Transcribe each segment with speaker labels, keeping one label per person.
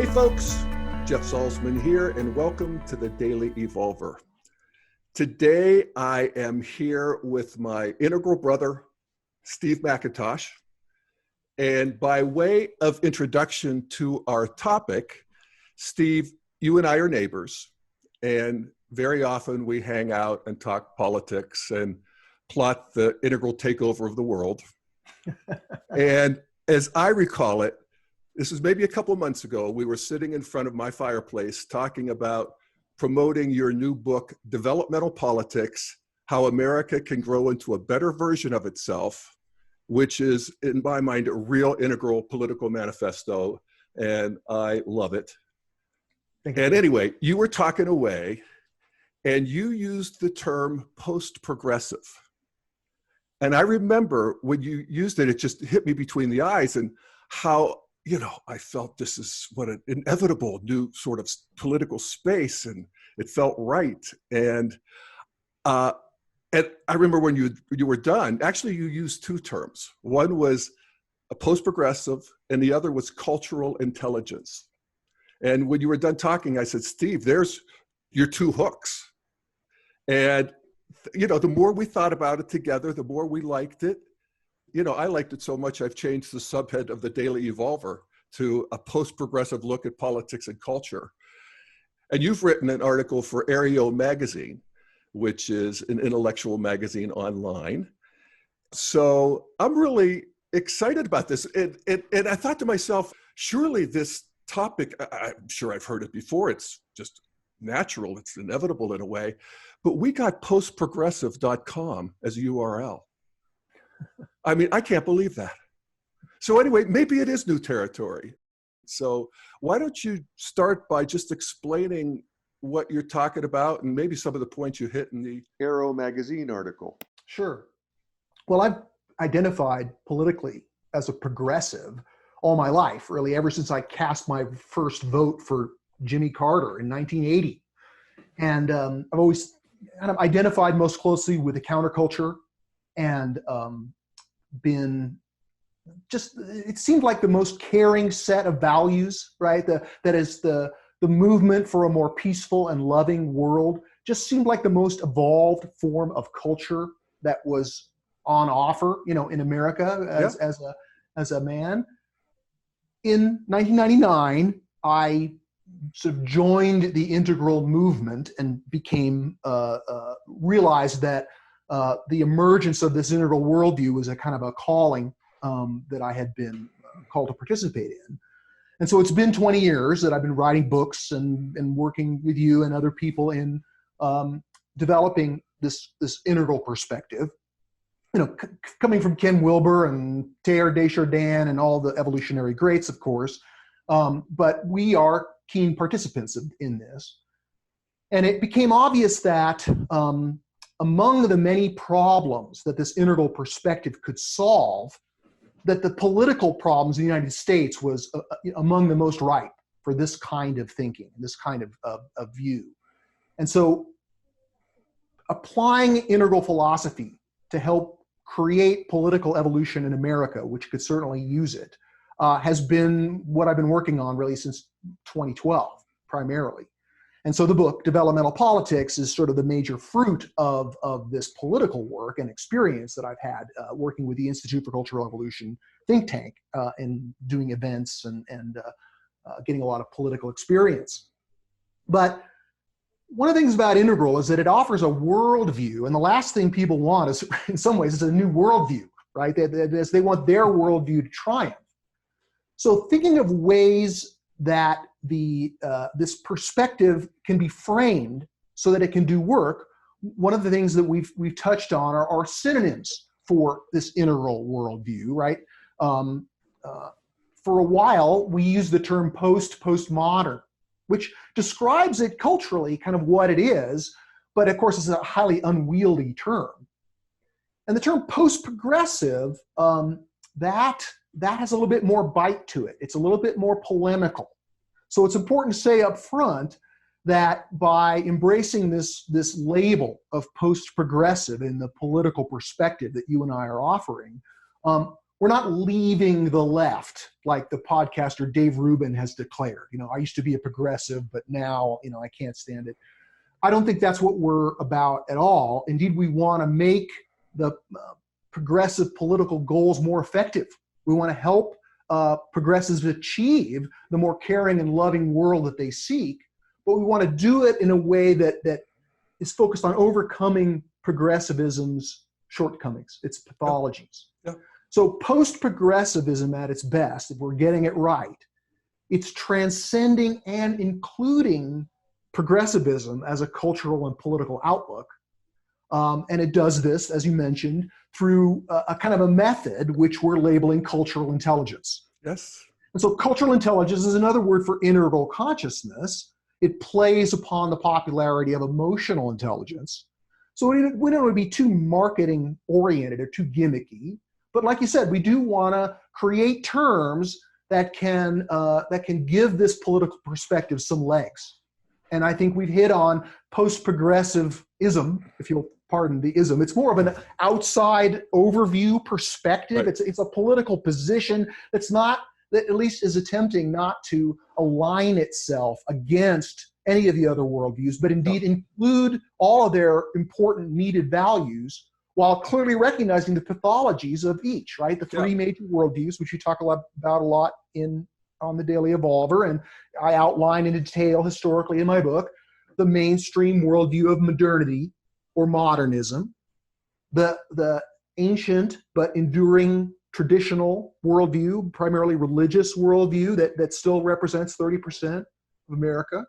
Speaker 1: Hey folks, Jeff Salzman here, and welcome to the Daily Evolver. Today I am here with my integral brother, Steve McIntosh. And by way of introduction to our topic, Steve, you and I are neighbors, and very often we hang out and talk politics and plot the integral takeover of the world. And as I recall it, this was maybe a couple of months ago, we were sitting in front of my fireplace talking about promoting your new book, Developmental Politics, How America Can Grow into a Better Version of Itself, which is, in my mind, a real integral political manifesto, and I love it.
Speaker 2: Thank you.
Speaker 1: And anyway, you were talking away, and you used the term post-progressive. And I remember when you used it, it just hit me between the eyes, and how, I felt this is what an inevitable new sort of political space, and it felt right. And I remember when you were done, actually you used two terms. One was a post-progressive, and the other was cultural intelligence. And when you were done talking, I said, Steve, there's your two hooks. And, the more we thought about it together, the more we liked it. I liked it so much, I've changed the subhead of the Daily Evolver to a post-progressive look at politics and culture. And you've written an article for Aereo magazine, which is an intellectual magazine online. So I'm really excited about this. And I thought to myself, surely this topic, I'm sure I've heard it before, it's just natural, it's inevitable in a way, but we got postprogressive.com as a URL. I mean, I can't believe that. So anyway, maybe it is new territory. So why don't you start by just explaining what you're talking about and maybe some of the points you hit in the Aereo magazine article.
Speaker 2: Sure. Well, I've identified politically as a progressive all my life, really, ever since I cast my first vote for Jimmy Carter in 1980. And I've always kind of identified most closely with the counterculture and been just, it seemed like the most caring set of values, right? That is the movement for a more peaceful and loving world just seemed like the most evolved form of culture that was on offer, in America as a man. In 1999, I sort of joined the integral movement and became, realized that the emergence of this integral worldview was a kind of a calling that I had been called to participate in. And so it's been 20 years that I've been writing books and working with you and other people in developing this integral perspective. Coming from Ken Wilber and Teilhard de Chardin and all the evolutionary greats, of course, but we are keen participants in this. And it became obvious that among the many problems that this integral perspective could solve, that the political problems in the United States was among the most ripe for this kind of thinking, this kind of view. And so applying integral philosophy to help create political evolution in America, which could certainly use it, has been what I've been working on really since 2012, primarily. And so the book, Developmental Politics, is sort of the major fruit of this political work and experience that I've had working with the Institute for Cultural Evolution think tank and doing events and getting a lot of political experience. But one of the things about integral is that it offers a worldview, and the last thing people want is, in some ways, is a new worldview, right? They want their worldview to triumph. So thinking of ways that this perspective can be framed so that it can do work, one of the things that we've touched on are synonyms for this integral worldview, right? For a while, we used the term postmodern, which describes it culturally, kind of what it is, but of course it's a highly unwieldy term. And the term post-progressive, that has a little bit more bite to it. It's a little bit more polemical. So it's important to say up front that by embracing this label of post-progressive in the political perspective that you and I are offering, we're not leaving the left like the podcaster Dave Rubin has declared. I used to be a progressive, but now, I can't stand it. I don't think that's what we're about at all. Indeed, we want to make the progressive political goals more effective. We want to help progressives achieve the more caring and loving world that they seek, but we want to do it in a way that is focused on overcoming progressivism's shortcomings, its pathologies.
Speaker 1: Yeah.
Speaker 2: So post-progressivism at its best, if we're getting it right, it's transcending and including progressivism as a cultural and political outlook. And it does this, as you mentioned, through a kind of a method which we're labeling cultural intelligence.
Speaker 1: Yes.
Speaker 2: And so cultural intelligence is another word for integral consciousness. It plays upon the popularity of emotional intelligence. So we don't want to be too marketing oriented or too gimmicky. But like you said, we do want to create terms that can give this political perspective some legs. And I think we've hit on post-progressivism, if you'll pardon the ism. It's more of an outside overview perspective.
Speaker 1: Right.
Speaker 2: It's a political position that at least is attempting not to align itself against any of the other worldviews, but indeed include all of their important needed values while clearly recognizing the pathologies of each, right? The three major worldviews, which we talk about a lot on the Daily Evolver, and I outline in detail historically in my book, the mainstream worldview of modernity or modernism, the ancient but enduring traditional worldview, primarily religious worldview that still represents 30% of America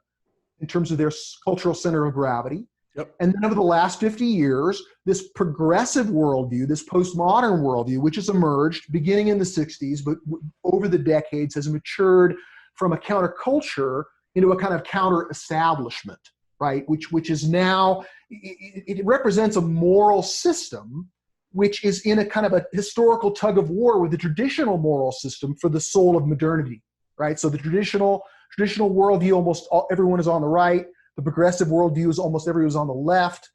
Speaker 2: in terms of their cultural center of gravity.
Speaker 1: Yep.
Speaker 2: And then over the last 50 years, this progressive worldview, this postmodern worldview, which has emerged beginning in the 60s, but over the decades has matured from a counterculture into a kind of counter-establishment, right? Which is now, it represents a moral system which is in a kind of a historical tug of war with the traditional moral system for the soul of modernity, right? So the traditional worldview, almost everyone is on the right. The progressive worldview is almost everyone's on the left.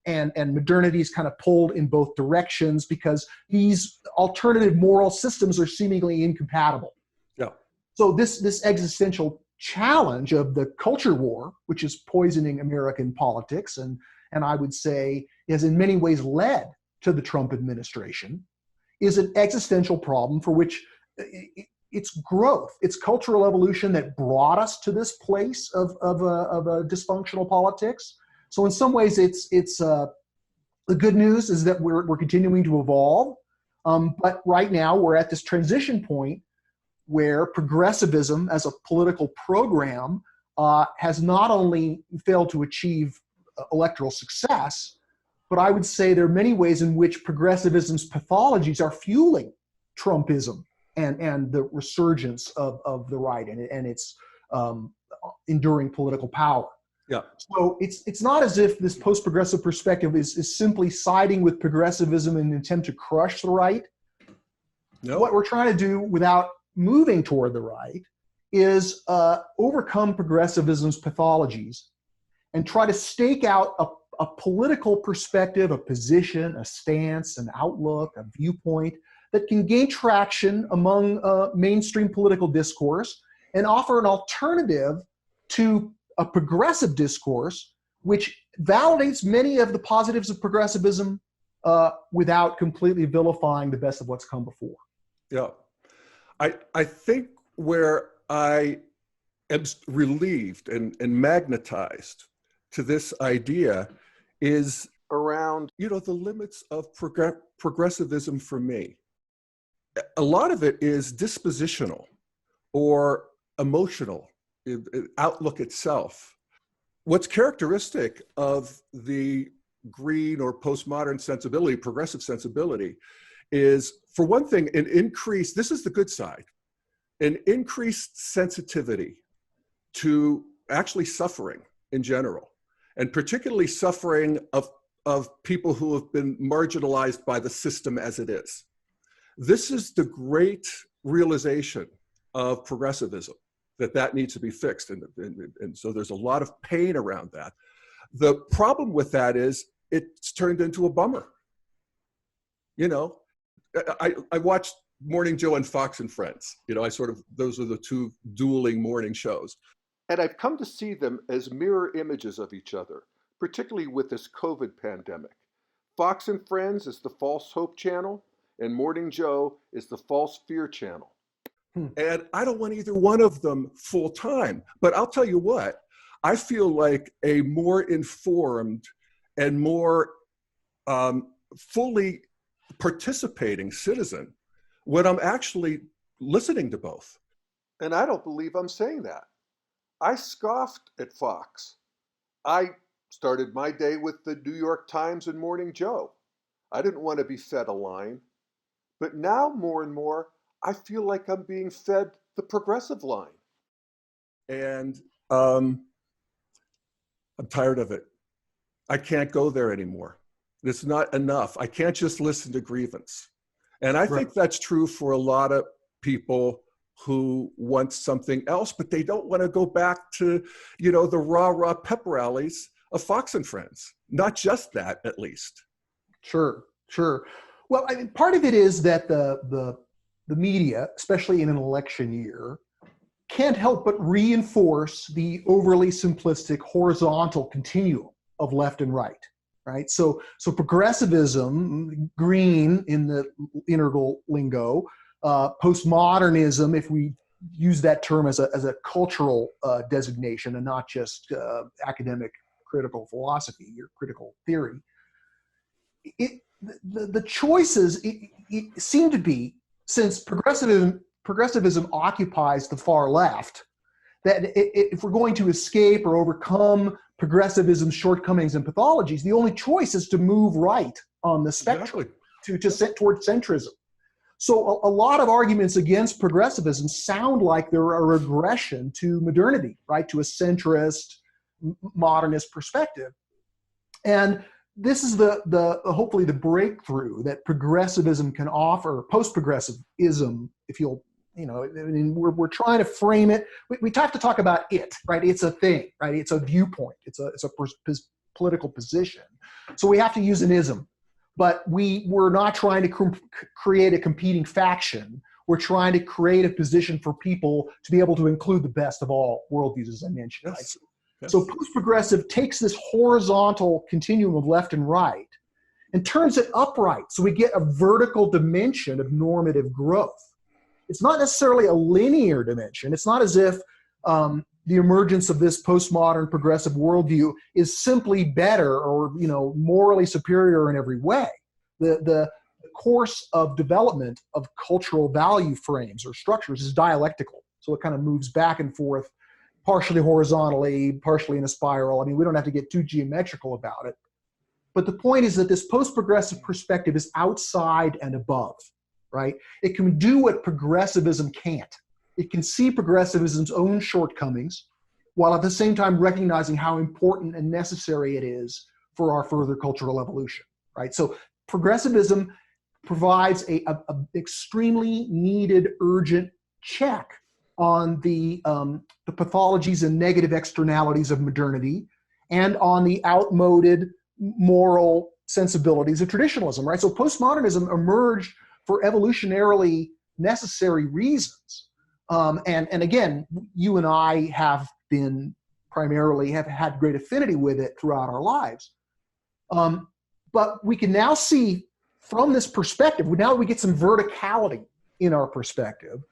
Speaker 2: And modernity is kind of pulled in both directions because these alternative moral systems are seemingly incompatible.
Speaker 1: Yeah.
Speaker 2: So this existential challenge of the culture war, which is poisoning American politics, and I would say has in many ways led to the Trump administration, is an existential problem for which it's growth, it's cultural evolution that brought us to this place of a dysfunctional politics. So in some ways, it's the good news is that we're continuing to evolve, but right now we're at this transition point where progressivism as a political program has not only failed to achieve electoral success, but I would say there are many ways in which progressivism's pathologies are fueling Trumpism and the resurgence of the right and its enduring political power.
Speaker 1: Yeah.
Speaker 2: So it's not as if this post-progressive perspective is simply siding with progressivism in an attempt to crush the right.
Speaker 1: No.
Speaker 2: What we're trying to do without moving toward the right is overcome progressivism's pathologies and try to stake out a political perspective, a position, a stance, an outlook, a viewpoint that can gain traction among mainstream political discourse and offer an alternative to a progressive discourse which validates many of the positives of progressivism without completely vilifying the best of what's come before.
Speaker 1: Yeah. I think where I am relieved and magnetized to this idea is around, the limits of progressivism for me. A lot of it is dispositional or emotional, outlook itself. What's characteristic of the green or postmodern sensibility, progressive sensibility, is, for one thing, this is the good side, an increased sensitivity to actually suffering in general, and particularly suffering of people who have been marginalized by the system as it is. This is the great realization of progressivism, that needs to be fixed. And so there's a lot of pain around that. The problem with that is it's turned into a bummer. I watched Morning Joe and Fox and Friends. Those are the two dueling morning shows. And I've come to see them as mirror images of each other, particularly with this COVID pandemic. Fox and Friends is the false hope channel, and Morning Joe is the false fear channel. And I don't want either one of them full time. But I'll tell you what, I feel like a more informed and more fully participating citizen when I'm actually listening to both. And I don't believe I'm saying that. I scoffed at Fox. I started my day with the New York Times and Morning Joe. I didn't want to be fed a line. But now, more and more, I feel like I'm being fed the progressive line. And I'm tired of it. I can't go there anymore. It's not enough. I can't just listen to grievance. And I think that's true for a lot of people who want something else, but they don't want to go back to, the rah-rah pep rallies of Fox and Friends. Not just that, at least.
Speaker 2: Sure. Well, I mean, part of it is that the media, especially in an election year, can't help but reinforce the overly simplistic horizontal continuum of left and right. Right. So progressivism, green in the integral lingo, postmodernism, if we use that term as a cultural designation and not just academic critical philosophy or critical theory, the choices seem to be, since progressivism occupies the far left, that if we're going to escape or overcome progressivism's shortcomings and pathologies, the only choice is to move right on the spectrum, to set toward centrism. So a lot of arguments against progressivism sound like they're a regression to modernity, right, to a centrist, modernist perspective. And this is the hopefully the breakthrough that progressivism can offer, post-progressivism, if you'll, we're trying to frame it. We have to talk about it, right? It's a thing, right? It's a viewpoint. It's a political position. So we have to use an ism, but we're not trying to create a competing faction. We're trying to create a position for people to be able to include the best of all worldviews, as I mentioned.
Speaker 1: Yes.
Speaker 2: Right? So post-progressive takes this horizontal continuum of left and right and turns it upright. So we get a vertical dimension of normative growth. It's not necessarily a linear dimension. It's not as if the emergence of this postmodern progressive worldview is simply better or morally superior in every way. The course of development of cultural value frames or structures is dialectical. So it kind of moves back and forth, partially horizontally, partially in a spiral. I mean, we don't have to get too geometrical about it. But the point is that this post-progressive perspective is outside and above. Right? It can do what progressivism can't. It can see progressivism's own shortcomings while at the same time recognizing how important and necessary it is for our further cultural evolution. Right? So progressivism provides a extremely needed, urgent check on the pathologies and negative externalities of modernity and on the outmoded moral sensibilities of traditionalism. Right? So postmodernism emerged for evolutionarily necessary reasons. And again, you and I have had great affinity with it throughout our lives. But we can now see from this perspective, now that we get some verticality in our perspective,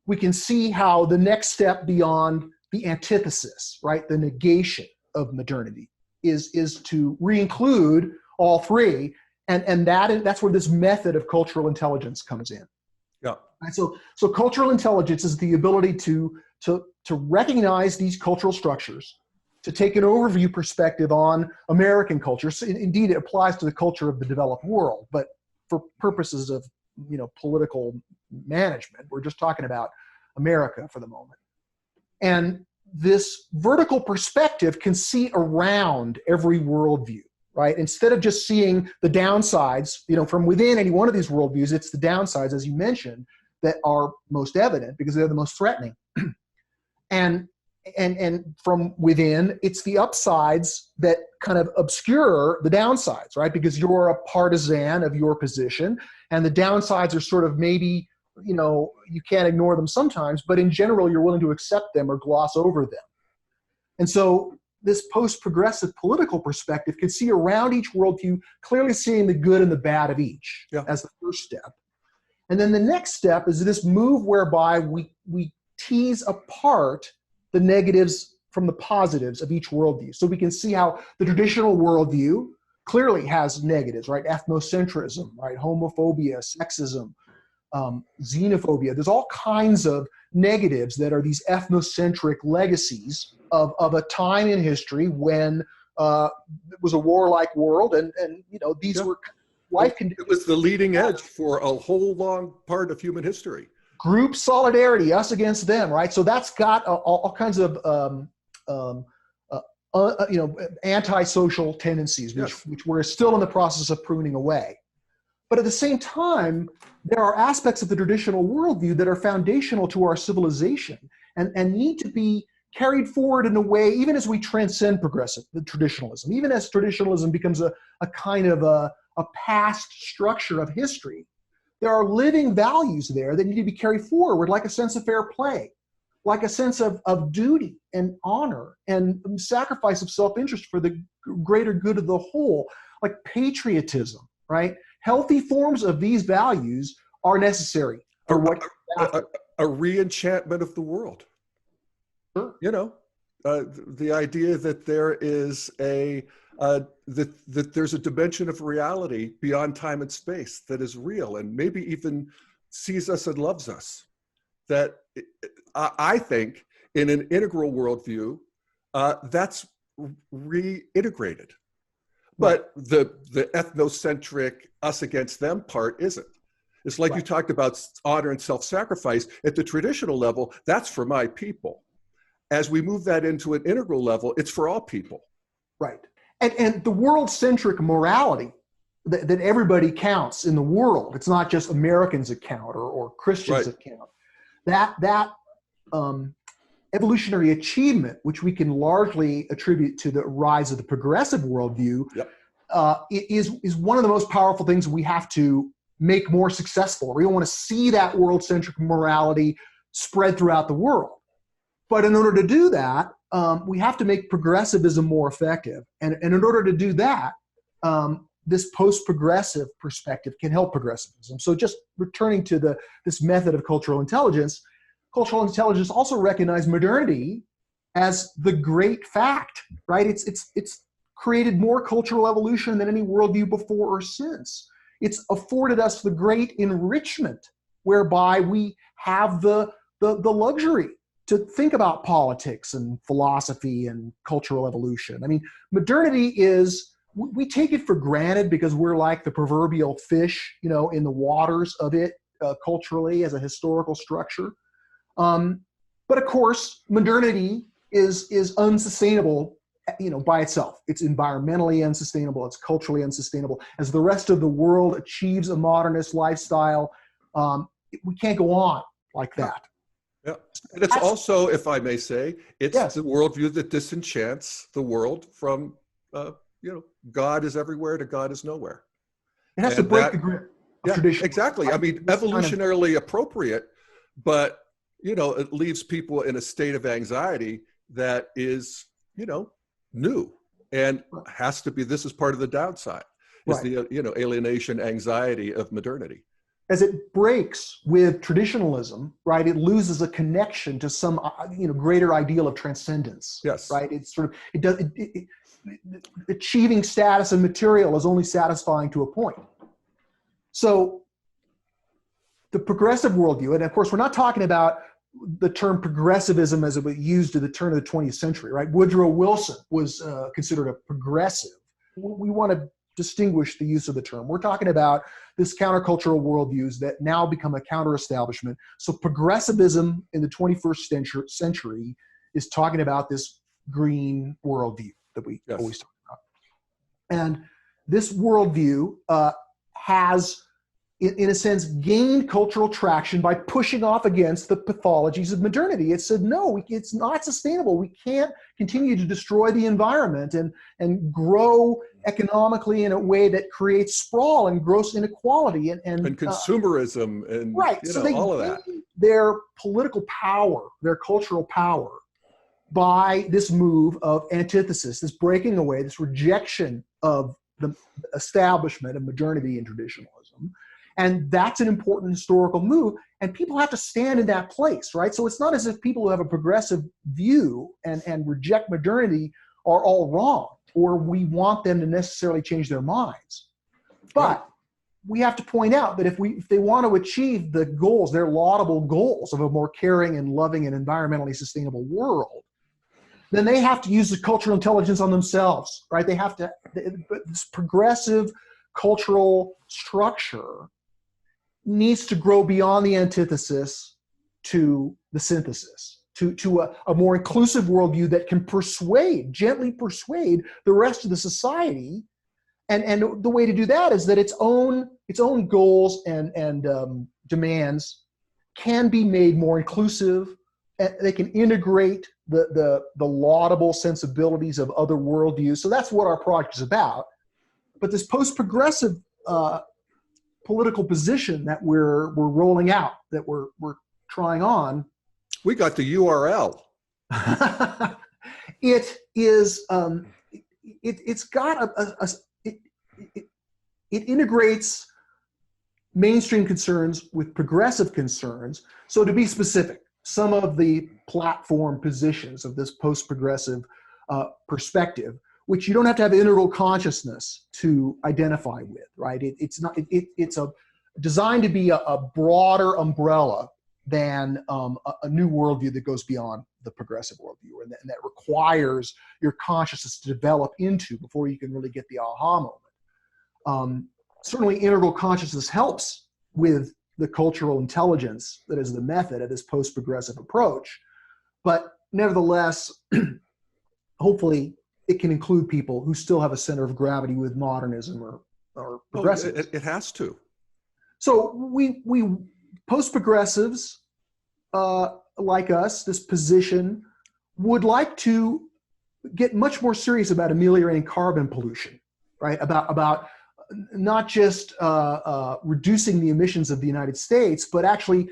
Speaker 2: we can see how the next step beyond the antithesis, right, the negation of modernity is to reinclude all three. And that's where this method of cultural intelligence comes in.
Speaker 1: Yeah.
Speaker 2: Right? So cultural intelligence is the ability to recognize these cultural structures, to take an overview perspective on American culture. So indeed, it applies to the culture of the developed world, but for purposes of political management, we're just talking about America for the moment. And this vertical perspective can see around every worldview. Right? Instead of just seeing the downsides, from within any one of these worldviews, it's the downsides, as you mentioned, that are most evident because they're the most threatening. And and from within, it's the upsides that kind of obscure the downsides, right? Because you're a partisan of your position, and the downsides are sort of maybe, you can't ignore them sometimes, but in general, you're willing to accept them or gloss over them. And so this post-progressive political perspective can see around each worldview, clearly seeing the good and the bad of each as the first step. And then the next step is this move whereby we tease apart the negatives from the positives of each worldview. So we can see how the traditional worldview clearly has negatives, right? Ethnocentrism, right? Homophobia, sexism, xenophobia. There's all kinds of negatives that are these ethnocentric legacies of a time in history when it was a warlike world, and these were life conditions.
Speaker 1: It was the leading edge for a whole long part of human history.
Speaker 2: Group solidarity, us against them, right? So that's got all kinds of antisocial tendencies, which we're still in the process of pruning away. But at the same time, there are aspects of the traditional worldview that are foundational to our civilization and need to be carried forward in a way, even as we transcend traditionalism, even as traditionalism becomes a kind of a past structure of history. There are living values there that need to be carried forward, like a sense of fair play, like a sense of duty and honor and sacrifice of self-interest for the greater good of the whole, like patriotism, right? Healthy forms of these values are necessary for
Speaker 1: a re-enchantment of the world.
Speaker 2: Sure.
Speaker 1: The idea that there is that there's a dimension of reality beyond time and space that is real and maybe even sees us and loves us. That I think in an integral worldview, that's reintegrated. But the ethnocentric us against them part isn't. It's like you talked about honor and self-sacrifice. At the traditional level, that's for my people. As we move that into an integral level, it's for all people.
Speaker 2: Right. And the world-centric morality that everybody counts in the world, it's not just Americans that count or Christians that count. That evolutionary achievement, which we can largely attribute to the rise of the progressive worldview, is one of the most powerful things we have to make more successful. We want to see that world-centric morality spread throughout the world. But in order to do that, we have to make progressivism more effective. And in order to do that, this post-progressive perspective can help progressivism. So just returning to this method of cultural intelligence also recognizes modernity as the great fact, right? It's created more cultural evolution than any worldview before or since. It's afforded us the great enrichment whereby we have the luxury to think about politics and philosophy and cultural evolution. I mean, modernity we take it for granted because we're like the proverbial fish, in the waters of it culturally as a historical structure. But of course, modernity is unsustainable, by itself. It's environmentally unsustainable. It's culturally unsustainable. As the rest of the world achieves a modernist lifestyle, we can't go on like that.
Speaker 1: Yeah, and it's also, if I may say, it's the worldview that disenchants the world from, God is everywhere to God is nowhere.
Speaker 2: It has to break the grip of tradition.
Speaker 1: Exactly. I mean, evolutionarily appropriate, but, it leaves people in a state of anxiety that is, new and has to be, this is part of the downside, is the, alienation, anxiety of modernity.
Speaker 2: As it breaks with traditionalism, right, it loses a connection to some, greater ideal of transcendence. Yes. Right. It's sort of achieving status and material is only satisfying to a point. So the progressive worldview, and of course, we're not talking about the term progressivism as it was used at the turn of the 20th century, right? Woodrow Wilson was considered a progressive. We want to distinguish the use of the term. We're talking about this countercultural worldviews that now become a counter-establishment. So progressivism in the 21st century is talking about this green worldview that we always talk about. And this worldview has in a sense, gained cultural traction by pushing off against the pathologies of modernity. It said, no, it's not sustainable. We can't continue to destroy the environment and grow economically in a way that creates sprawl and gross inequality and
Speaker 1: consumerism and
Speaker 2: right. So they
Speaker 1: all of that.
Speaker 2: gain their political power, their cultural power, by this move of antithesis, this breaking away, this rejection of the establishment of modernity and traditionalism. And that's an important historical move. And people have to stand in that place, right? So it's not as if people who have a progressive view and reject modernity are all wrong, or we want them to necessarily change their minds. But we have to point out that if they want to achieve the goals, their laudable goals of a more caring and loving and environmentally sustainable world, then they have to use the cultural intelligence on themselves, right? They have to, this progressive cultural structure needs to grow beyond the antithesis to the synthesis, to a more inclusive worldview that can gently persuade the rest of the society. And the way to do that is that its own goals and demands can be made more inclusive. They can integrate the laudable sensibilities of other worldviews. So that's what our project is about. But this post-progressive political position that we're rolling out, that we're trying on.
Speaker 1: We got the URL.
Speaker 2: It is. It's got it integrates mainstream concerns with progressive concerns. So to be specific, some of the platform positions of this post-progressive perspective, which you don't have to have integral consciousness to identify with, right? It's designed to be a broader umbrella than a new worldview that goes beyond the progressive worldview, and that requires your consciousness to develop into before you can really get the aha moment. Certainly integral consciousness helps with the cultural intelligence that is the method of this post-progressive approach, but nevertheless, hopefully it can include people who still have a center of gravity with modernism or progressivism.
Speaker 1: It has to.
Speaker 2: So we post-progressives like us, this position, would like to get much more serious about ameliorating carbon pollution, right? About not just reducing the emissions of the United States, but actually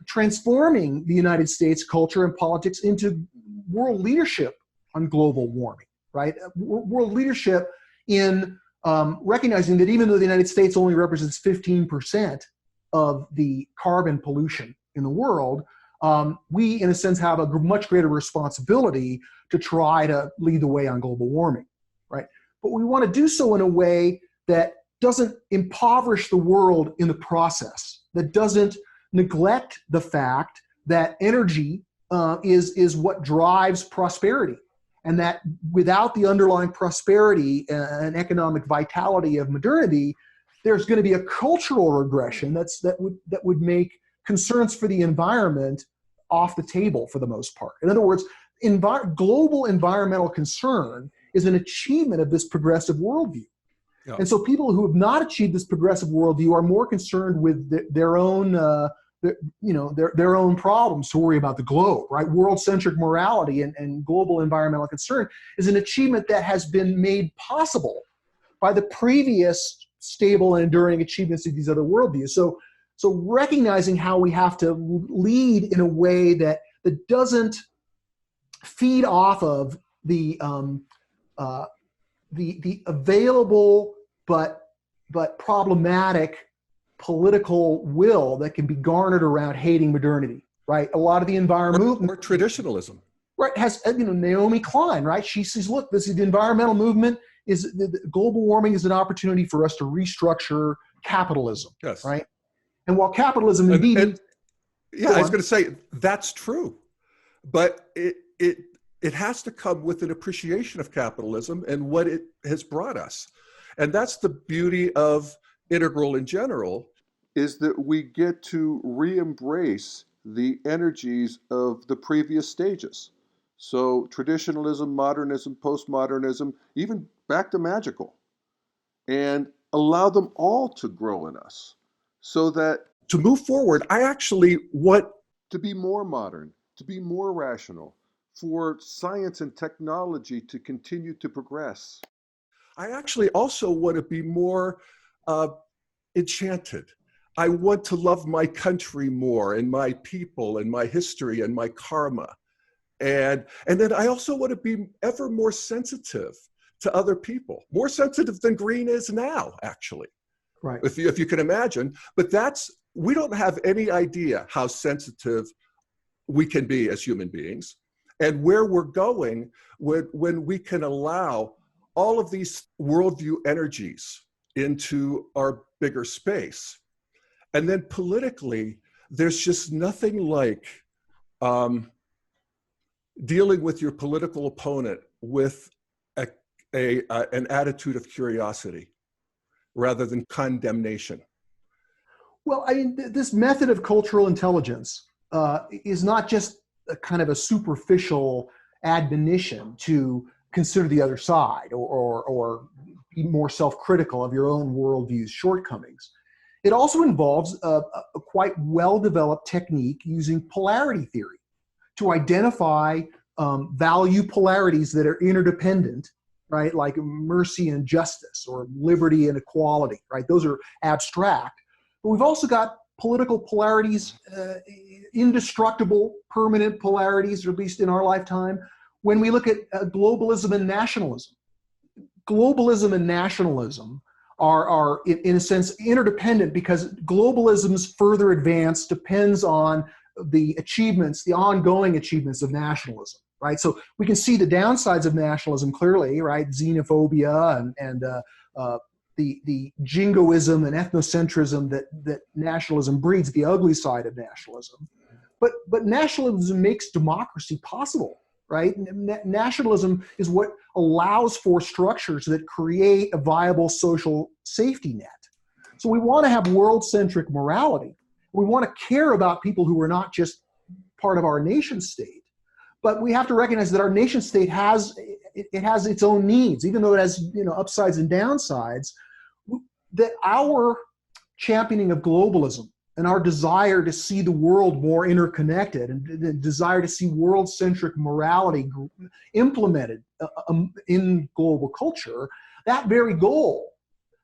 Speaker 2: transforming the United States culture and politics into world leadership on global warming, right? World leadership in recognizing that even though the United States only represents 15% of the carbon pollution in the world, we, in a sense, have a much greater responsibility to try to lead the way on global warming, right? But we want to do so in a way that doesn't impoverish the world in the process, that doesn't neglect the fact that energy is what drives prosperity, and that without the underlying prosperity and economic vitality of modernity, there's going to be a cultural regression that would make concerns for the environment off the table for the most part. In other words, global environmental concern is an achievement of this progressive worldview. Yeah. And so people who have not achieved this progressive worldview are more concerned with their own problems to worry about the globe, right? World-centric morality and global environmental concern is an achievement that has been made possible by the previous stable and enduring achievements of these other worldviews. So recognizing how we have to lead in a way that doesn't feed off of the available but problematic political will that can be garnered around hating modernity, right? A lot of the environmental movement,
Speaker 1: or traditionalism,
Speaker 2: right, has Naomi Klein, right? She says, look, the environmental movement is the global warming is an opportunity for us to restructure capitalism,
Speaker 1: yes,
Speaker 2: right? And while capitalism indeed,
Speaker 1: I was going to say that's true, but it has to come with an appreciation of capitalism and what it has brought us. And that's the beauty of integral in general, is that we get to re-embrace the energies of the previous stages. So traditionalism, modernism, postmodernism, even back to magical, and allow them all to grow in us.
Speaker 3: So that
Speaker 1: to move forward, I actually want
Speaker 3: to be more modern, to be more rational, for science and technology to continue to progress.
Speaker 1: I actually also want to be more enchanted. I want to love my country more and my people and my history and my karma. And then I also want to be ever more sensitive to other people, more sensitive than Green is now, actually.
Speaker 2: Right.
Speaker 1: If you can imagine. But we don't have any idea how sensitive we can be as human beings and where we're going when we can allow all of these worldview energies into our bigger space. And then politically, there's just nothing like dealing with your political opponent with an attitude of curiosity rather than condemnation.
Speaker 2: Well, I mean, this method of cultural intelligence is not just a kind of a superficial admonition to consider the other side or be more self-critical of your own worldview's shortcomings. It also involves a quite well-developed technique using polarity theory to identify value polarities that are interdependent, right? Like mercy and justice or liberty and equality, right? Those are abstract. But we've also got political polarities, indestructible, permanent polarities, or at least in our lifetime, when we look at globalism and nationalism. Globalism and nationalism are in a sense interdependent because globalism's further advance depends on the achievements, the ongoing achievements of nationalism, right? So we can see the downsides of nationalism clearly, right? Xenophobia and the jingoism and ethnocentrism that nationalism breeds, the ugly side of nationalism. But nationalism makes democracy possible, right? Nationalism is what allows for structures that create a viable social safety net. So we want to have world-centric morality. We want to care about people who are not just part of our nation state, but we have to recognize that our nation state has its own needs, even though it has upsides and downsides. That our championing of globalism and our desire to see the world more interconnected and the desire to see world-centric morality implemented in global culture, that very goal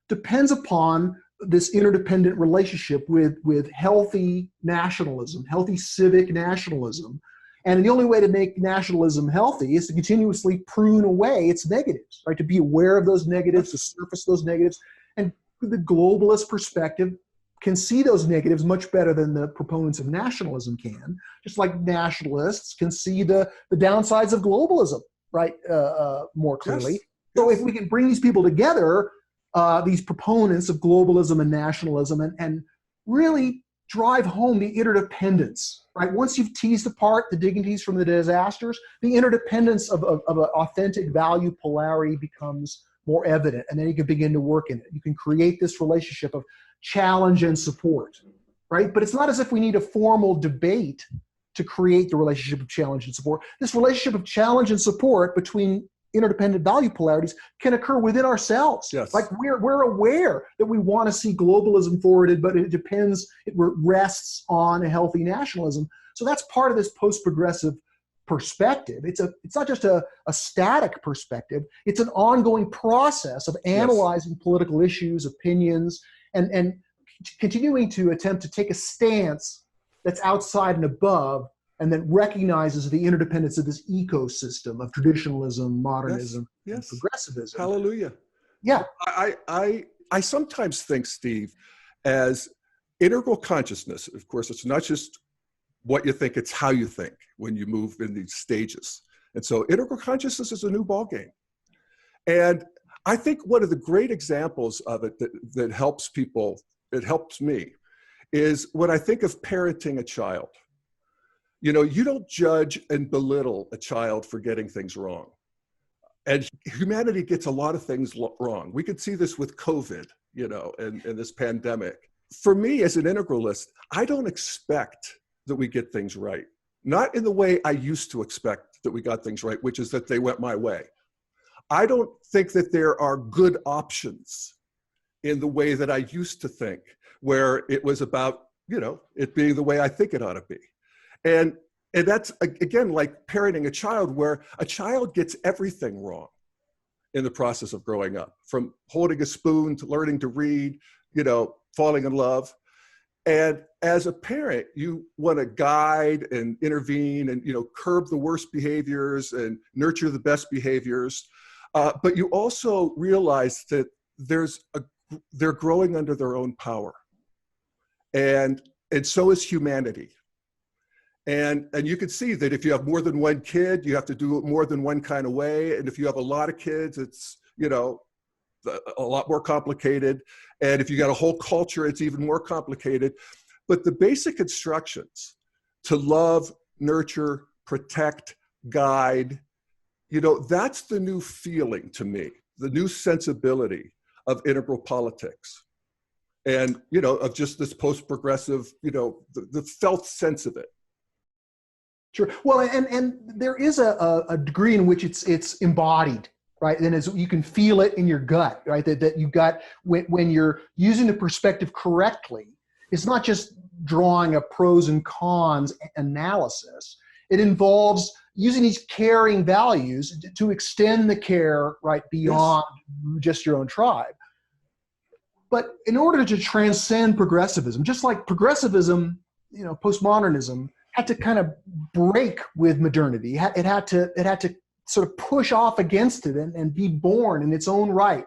Speaker 2: depends upon this interdependent relationship with healthy nationalism, healthy civic nationalism. And the only way to make nationalism healthy is to continuously prune away its negatives, right? To be aware of those negatives, to surface those negatives. And the globalist perspective can see those negatives much better than the proponents of nationalism can, just like nationalists can see the downsides of globalism, right, more clearly.
Speaker 1: Yes.
Speaker 2: So
Speaker 1: Yes.
Speaker 2: if we can bring these people together, these proponents of globalism and nationalism, and really drive home the interdependence, right? Once you've teased apart the dignities from the disasters, the interdependence of an authentic value polarity becomes more evident, and then you can begin to work in it. You can create this relationship of challenge and support, right? But it's not as if we need a formal debate to create the relationship of challenge and support. This relationship of challenge and support between interdependent value polarities can occur within ourselves.
Speaker 1: Yes.
Speaker 2: Like we're aware that we want to see globalism forwarded, but it rests on a healthy nationalism. So that's part of this post-progressive perspective. It's not just a static perspective. It's an ongoing process of analyzing political issues, opinions, and continuing to attempt to take a stance that's outside and above, and that recognizes the interdependence of this ecosystem of traditionalism, modernism, and progressivism.
Speaker 1: Hallelujah.
Speaker 2: Yeah.
Speaker 1: I sometimes think, Steve, as integral consciousness, of course, it's not just what you think, it's how you think when you move in these stages. And so integral consciousness is a new ballgame. And I think one of the great examples of it that helps people, it helps me, is when I think of parenting a child. You don't judge and belittle a child for getting things wrong. And humanity gets a lot of things wrong. We could see this with COVID, and this pandemic. For me, as an integralist, I don't expect that we get things right. Not in the way I used to expect that we got things right, which is that they went my way. I don't think that there are good options in the way that I used to think, where it was about, it being the way I think it ought to be. And that's, again, like parenting a child, where a child gets everything wrong in the process of growing up, from holding a spoon to learning to read, falling in love. And as a parent, you want to guide and intervene and, curb the worst behaviors and nurture the best behaviors. But you also realize that they're growing under their own power. And so is humanity. And you can see that if you have more than one kid, you have to do it more than one kind of way. And if you have a lot of kids, it's, a lot more complicated. And if you got a whole culture, it's even more complicated. But the basic instructions to love, nurture, protect, guide, that's the new feeling to me, the new sensibility of integral politics. And, of just this post-progressive, the felt sense of it.
Speaker 2: Sure. Well, and there is a degree in which it's embodied, right? And as you can feel it in your gut, right? That you got when you're using the perspective correctly, it's not just drawing a pros and cons analysis. It involves using these caring values to extend the care, right, beyond just your own tribe. But in order to transcend progressivism, just like progressivism, postmodernism had to kind of break with modernity. It had to sort of push off against it and be born in its own right.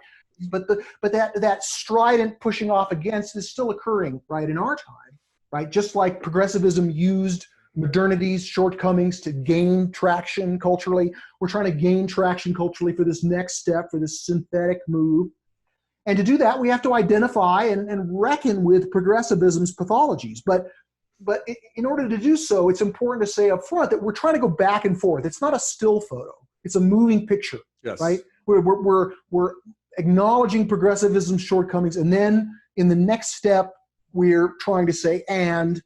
Speaker 2: But that strident pushing off against is still occurring right in our time, right? Just like progressivism used modernity's shortcomings to gain traction culturally, we're trying to gain traction culturally for this next step, for this synthetic move. And to do that, we have to identify and reckon with progressivism's pathologies. But in order to do so, it's important to say up front that we're trying to go back and forth. It's not a still photo. It's a moving picture, right? We're acknowledging progressivism's shortcomings, and then in the next step, we're trying to say, and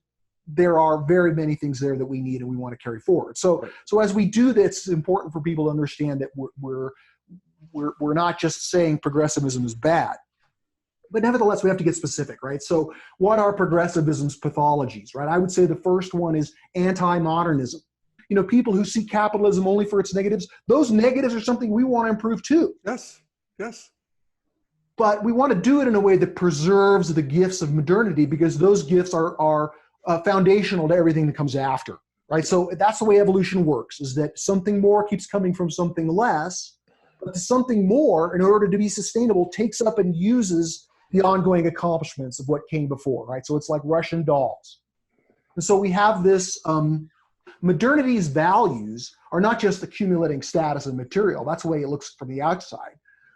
Speaker 2: there are very many things there that we need and we want to carry forward. So as we do this, it's important for people to understand that we're not just saying progressivism is bad, but nevertheless, we have to get specific, right? So what are progressivism's pathologies, right? I would say the first one is anti-modernism. People who see capitalism only for its negatives, those negatives are something we want to improve too.
Speaker 1: Yes.
Speaker 2: But we want to do it in a way that preserves the gifts of modernity, because those gifts are foundational to everything that comes after, right? So that's the way evolution works, is that something more keeps coming from something less, but the something more, in order to be sustainable, takes up and uses the ongoing accomplishments of what came before, right? So it's like Russian dolls. And so we have this, modernity's values are not just accumulating status and material. That's the way it looks from the outside.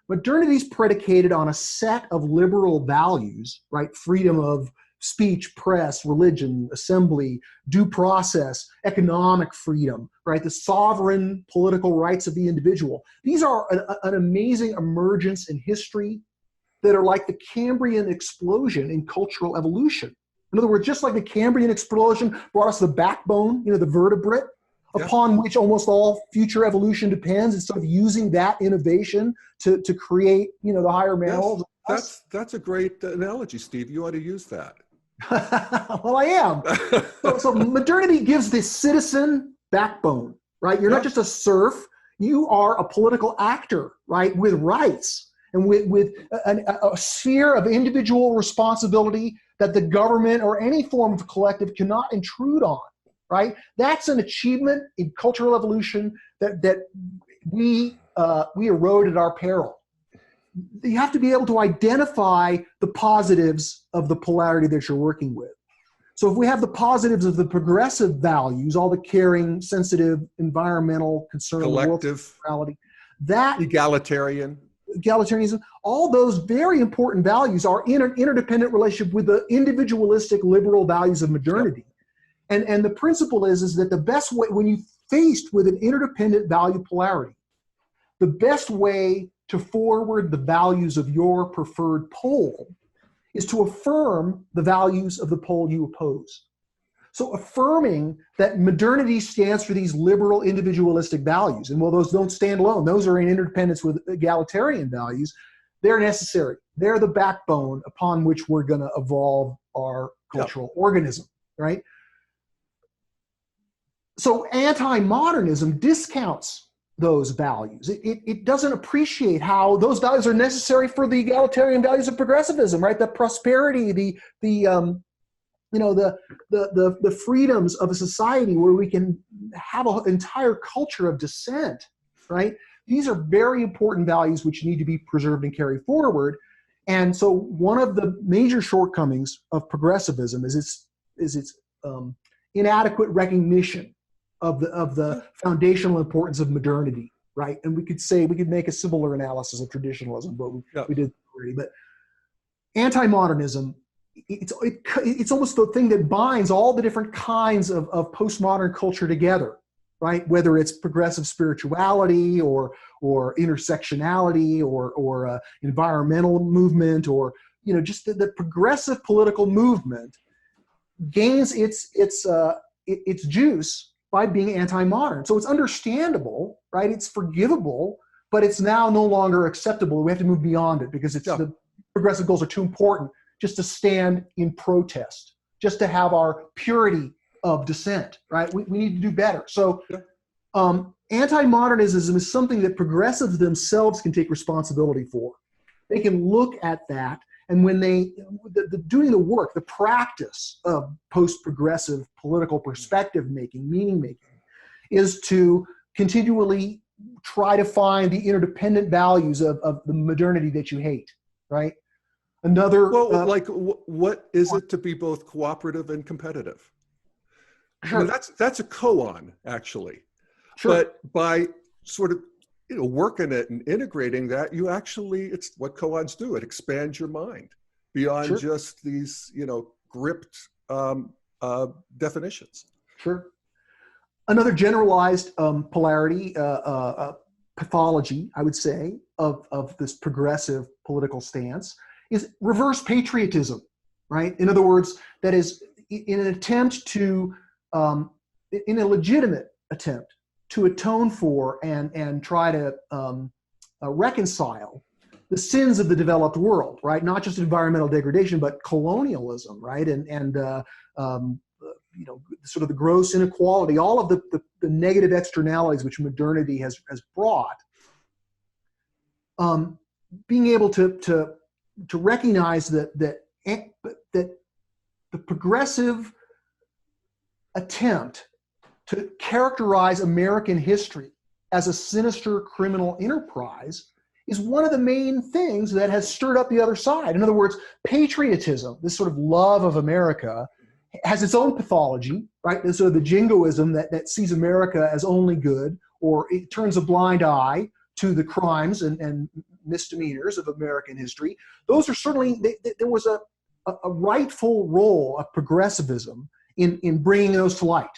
Speaker 2: Modernity's predicated on a set of liberal values, right? Freedom of speech, press, religion, assembly, due process, economic freedom, right? The sovereign political rights of the individual. These are an amazing emergence in history that are like the Cambrian explosion in cultural evolution. In other words, just like the Cambrian explosion brought us the backbone, the vertebrate, upon which almost all future evolution depends, instead of using that innovation to create, the higher mammals.
Speaker 1: Yes, that's a great analogy, Steve. You ought to use that.
Speaker 2: Well, I am. So modernity gives this citizen backbone, right? You're not just a serf. You are a political actor, right, with rights and with a sphere of individual responsibility that the government or any form of collective cannot intrude on, right? That's an achievement in cultural evolution that we erode at our peril. You have to be able to identify the positives of the polarity that you're working with. So if we have the positives of the progressive values, all the caring, sensitive, environmental concern,
Speaker 1: collective,
Speaker 2: morality, that egalitarianism, all those very important values are in an interdependent relationship with the individualistic liberal values of modernity. Yep. And the principle is that the best way, when you're faced with an interdependent value polarity, the best way to forward the values of your preferred pole is to affirm the values of the pole you oppose. So affirming that modernity stands for these liberal individualistic values, and while those don't stand alone, those are in interdependence with egalitarian values, they're necessary. They're the backbone upon which we're going to evolve our cultural organism, right? So anti-modernism discounts those values. It doesn't appreciate how those values are necessary for the egalitarian values of progressivism, right? The prosperity, the freedoms of a society where we can have an entire culture of dissent, right? These are very important values which need to be preserved and carried forward. And so one of the major shortcomings of progressivism is its inadequate recognition of the foundational importance of modernity, right? And we could make a similar analysis of traditionalism, but we did already. But anti-modernism, it's almost the thing that binds all the different kinds of postmodern culture together, right? Whether it's progressive spirituality or intersectionality or environmental movement, or just the progressive political movement gains its juice by being anti-modern. So it's understandable, right? It's forgivable, but it's now no longer acceptable. We have to move beyond it because the progressive goals are too important just to stand in protest, just to have our purity of dissent, right? We need to do better. So anti-modernism is something that progressives themselves can take responsibility for. They can look at that, and when doing the work, the practice of post-progressive political perspective making, meaning making, is to continually try to find the interdependent values of the modernity that you hate, right?
Speaker 1: What is it to be both cooperative and competitive?
Speaker 2: Sure.
Speaker 1: I mean, that's a koan, actually.
Speaker 2: Sure.
Speaker 1: But by sort of working it and integrating that, it's what koans do. It expands your mind beyond just these gripped definitions.
Speaker 2: Sure. Another generalized polarity, pathology, I would say, of this progressive political stance is reverse patriotism, right? In other words, that is in an attempt to, in a legitimate attempt to atone for and try to reconcile the sins of the developed world, right? Not just environmental degradation, but colonialism, right? And sort of the gross inequality, all of the negative externalities which modernity has brought. Being able to recognize that the progressive attempt to characterize American history as a sinister criminal enterprise is one of the main things that has stirred up the other side. In other words, patriotism, this sort of love of America, has its own pathology, right? There's sort of the jingoism that sees America as only good, or it turns a blind eye to the crimes and misdemeanors of American history. Those are certainly, there was a rightful role of progressivism in bringing those to light,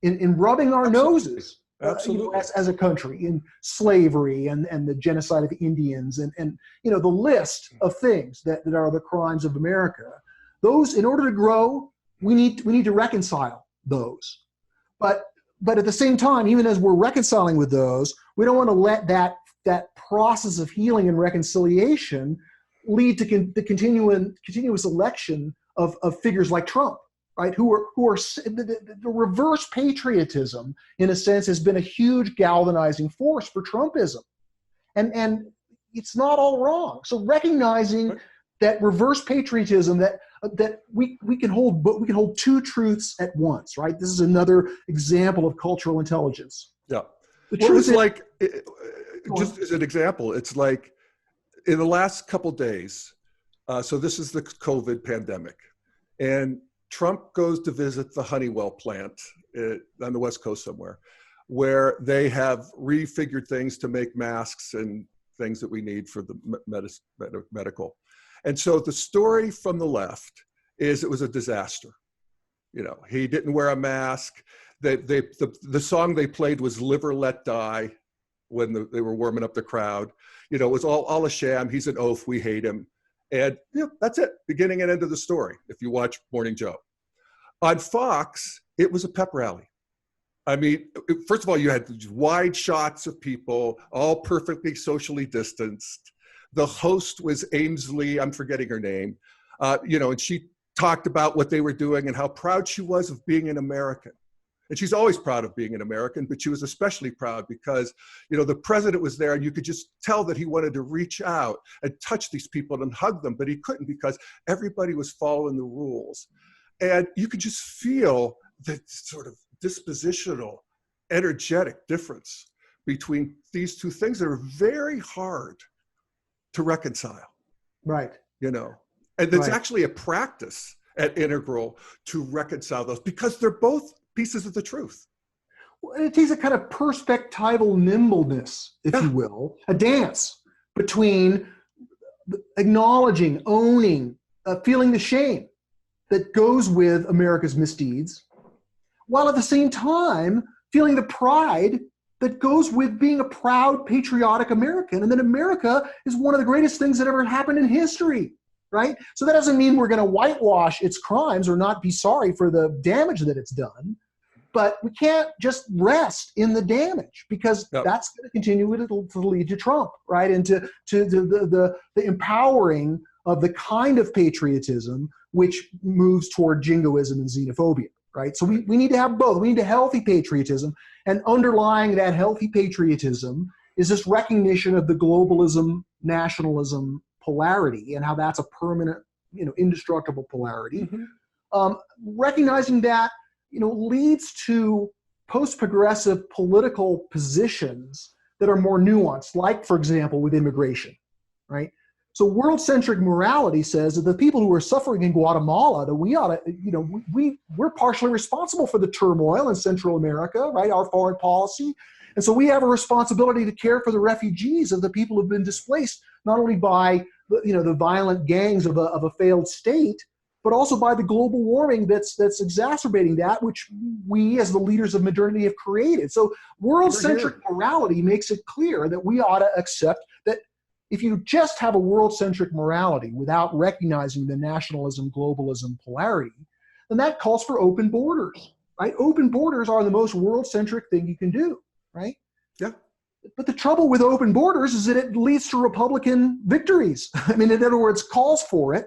Speaker 2: in rubbing our noses as a country, in slavery and the genocide of Indians and the list of things that are the crimes of America. Those, in order to grow, we need to reconcile those. But at the same time, even as we're reconciling with those, we don't want to let that process of healing and reconciliation lead to the continuous election of figures like Trump, right? Who are the reverse patriotism, in a sense, has been a huge galvanizing force for Trumpism, and it's not all wrong. So recognizing that reverse patriotism, that we can hold two truths at once, right? This is another example of cultural intelligence.
Speaker 1: Yeah. Just as an example, it's like in the last couple days, so this is the COVID pandemic, and Trump goes to visit the Honeywell plant on the West Coast somewhere, where they have refigured things to make masks and things that we need for the medical. And so the story from the left is it was a disaster. He didn't wear a mask. The song they played was "Live or Let Die" when they were warming up the crowd. It was all a sham. He's an oaf. We hate him. And that's it. Beginning and end of the story. If you watch Morning Joe. On Fox, it was a pep rally. I mean, first of all, you had these wide shots of people, all perfectly socially distanced. the host was Ainsley, I'm forgetting her name, and she talked about what they were doing and how proud she was of being an American. And she's always proud of being an American, but she was especially proud because, the president was there and you could just tell that he wanted to reach out and touch these people and hug them, but he couldn't because everybody was following the rules. And you could just feel the sort of dispositional, energetic difference between these two things that are very hard to reconcile.
Speaker 2: Right.
Speaker 1: And it's actually a practice at Integral to reconcile those because they're both pieces of the truth.
Speaker 2: Well, it takes a kind of perspectival nimbleness, if you will, a dance between acknowledging, owning, feeling the shame that goes with America's misdeeds, while at the same time feeling the pride that goes with being a proud, patriotic American, and that America is one of the greatest things that ever happened in history, right? So that doesn't mean we're going to whitewash its crimes or not be sorry for the damage that it's done, but we can't just rest in the damage because that's going to continue to lead to Trump, right? And to the empowering of the kind of patriotism which moves toward jingoism and xenophobia, right? So we need to have both. We need a healthy patriotism, and underlying that healthy patriotism is this recognition of the globalism, nationalism polarity and how that's a permanent, indestructible polarity. Mm-hmm. Recognizing that, leads to post-progressive political positions that are more nuanced, like, for example, with immigration, right? So world-centric morality says that the people who are suffering in Guatemala, that we ought to, we're partially responsible for the turmoil in Central America, right? Our foreign policy. And so we have a responsibility to care for the refugees of the people who've been displaced, not only by, the violent gangs of a failed state, but also by the global warming that's exacerbating that, which we as the leaders of modernity have created. So world-centric morality makes it clear that we ought to accept that if you just have a world-centric morality without recognizing the nationalism, globalism polarity, then that calls for open borders, right? Open borders are the most world-centric thing you can do, right?
Speaker 1: Yeah.
Speaker 2: But the trouble with open borders is that it leads to Republican victories. I mean, in other words, calls for it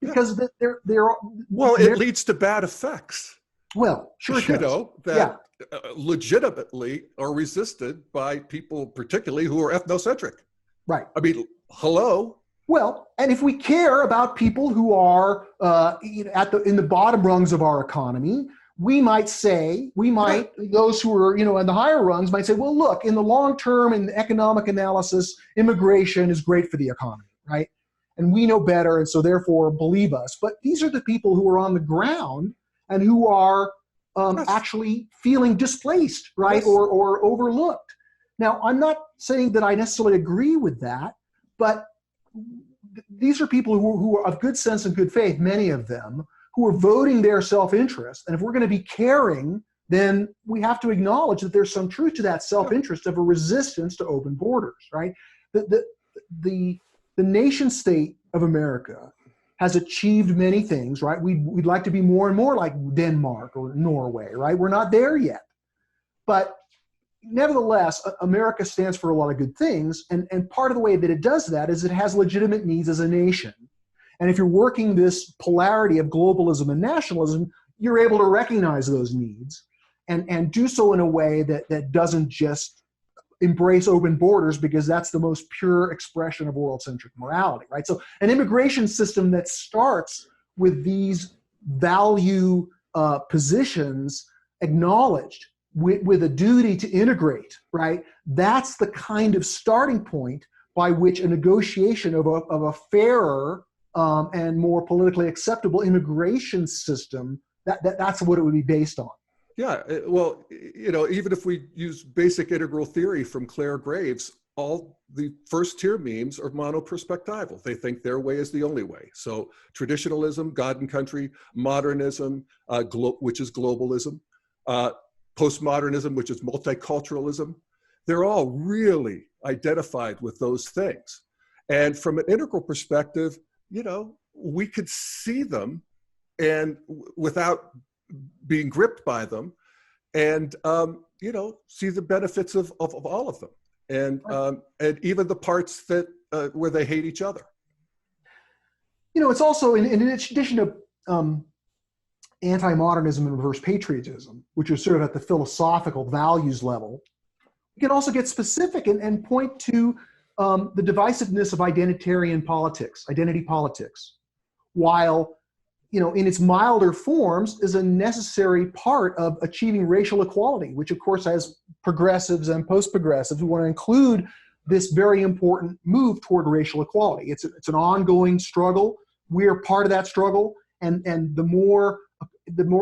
Speaker 2: because
Speaker 1: it leads to bad effects.
Speaker 2: Well, sure it does.
Speaker 1: That legitimately are resisted by people, particularly who are ethnocentric.
Speaker 2: Right.
Speaker 1: I mean, hello.
Speaker 2: Well, and if we care about people who are in the bottom rungs of our economy, those who are, in the higher rungs might say, well, look, in the long term, in the economic analysis, immigration is great for the economy, right? And we know better, and so therefore believe us. But these are the people who are on the ground and who are actually feeling displaced, right, or overlooked. Now, I'm not saying that I necessarily agree with that, but these are people who are of good sense and good faith, many of them, who are voting their self-interest. And if we're going to be caring, then we have to acknowledge that there's some truth to that self-interest of a resistance to open borders, right? The nation state of America has achieved many things, right? We'd like to be more and more like Denmark or Norway, right? We're not there yet. But nevertheless, America stands for a lot of good things. And part of the way that it does that is it has legitimate needs as a nation. And if you're working this polarity of globalism and nationalism, you're able to recognize those needs and do so in a way that doesn't just embrace open borders because that's the most pure expression of world-centric morality, right? So an immigration system that starts with these value positions acknowledged with a duty to integrate, right? That's the kind of starting point by which a negotiation of a fairer and more politically acceptable immigration system, that's what it would be based on.
Speaker 1: Yeah, well, even if we use basic integral theory from Claire Graves, all the first tier memes are monoperspectival. They think their way is the only way. So traditionalism, God and country, modernism, which is globalism, postmodernism, which is multiculturalism, they're all really identified with those things. And from an integral perspective, we could see them and without being gripped by them and, see the benefits of all of them. And even the parts that where they hate each other.
Speaker 2: It's also in addition to anti-modernism and reverse patriotism, which are sort of at the philosophical values level. You can also get specific and point to the divisiveness of identitarian politics, identity politics, while in its milder forms is a necessary part of achieving racial equality, which of course has progressives and post-progressives who want to include this very important move toward racial equality. It's an ongoing struggle. We're part of that struggle, and the more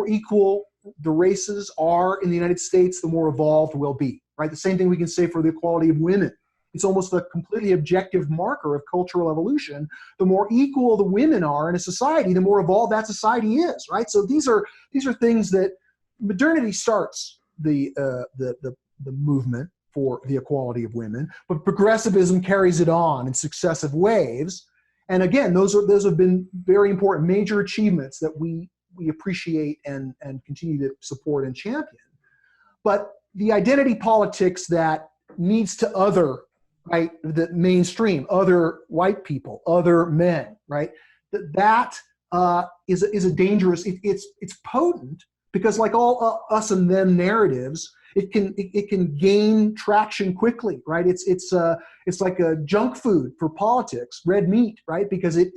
Speaker 2: equal the races are in the United States, the more evolved we'll be. Right. The same thing we can say for the equality of women. It's almost a completely objective marker of cultural evolution. The more equal the women are in a society, the more evolved that society is. Right. So these are things that modernity starts the movement for the equality of women, but progressivism carries it on in successive waves. And again, those have been very important major achievements that we appreciate and continue to support and champion. But the identity politics that needs to other, right, the mainstream, other white people, other men, right, that is a dangerous. It's potent because, like all us and them narratives, it can gain traction quickly, right? It's like a junk food for politics, red meat, right? Because it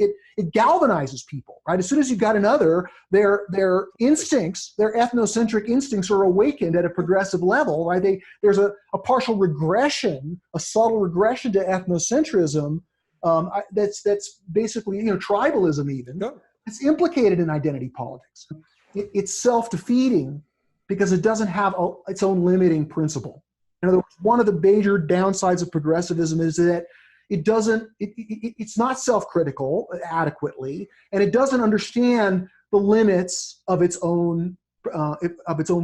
Speaker 2: galvanizes people, right? As soon as you've got another, their instincts, their ethnocentric instincts are awakened at a progressive level, right? There's a partial regression, a subtle regression to ethnocentrism that's basically tribalism even. Yeah. It's implicated in identity politics. It's self-defeating because it doesn't have its own limiting principle. In other words, one of the major downsides of progressivism is that it's not self-critical adequately, and it doesn't understand the limits of its own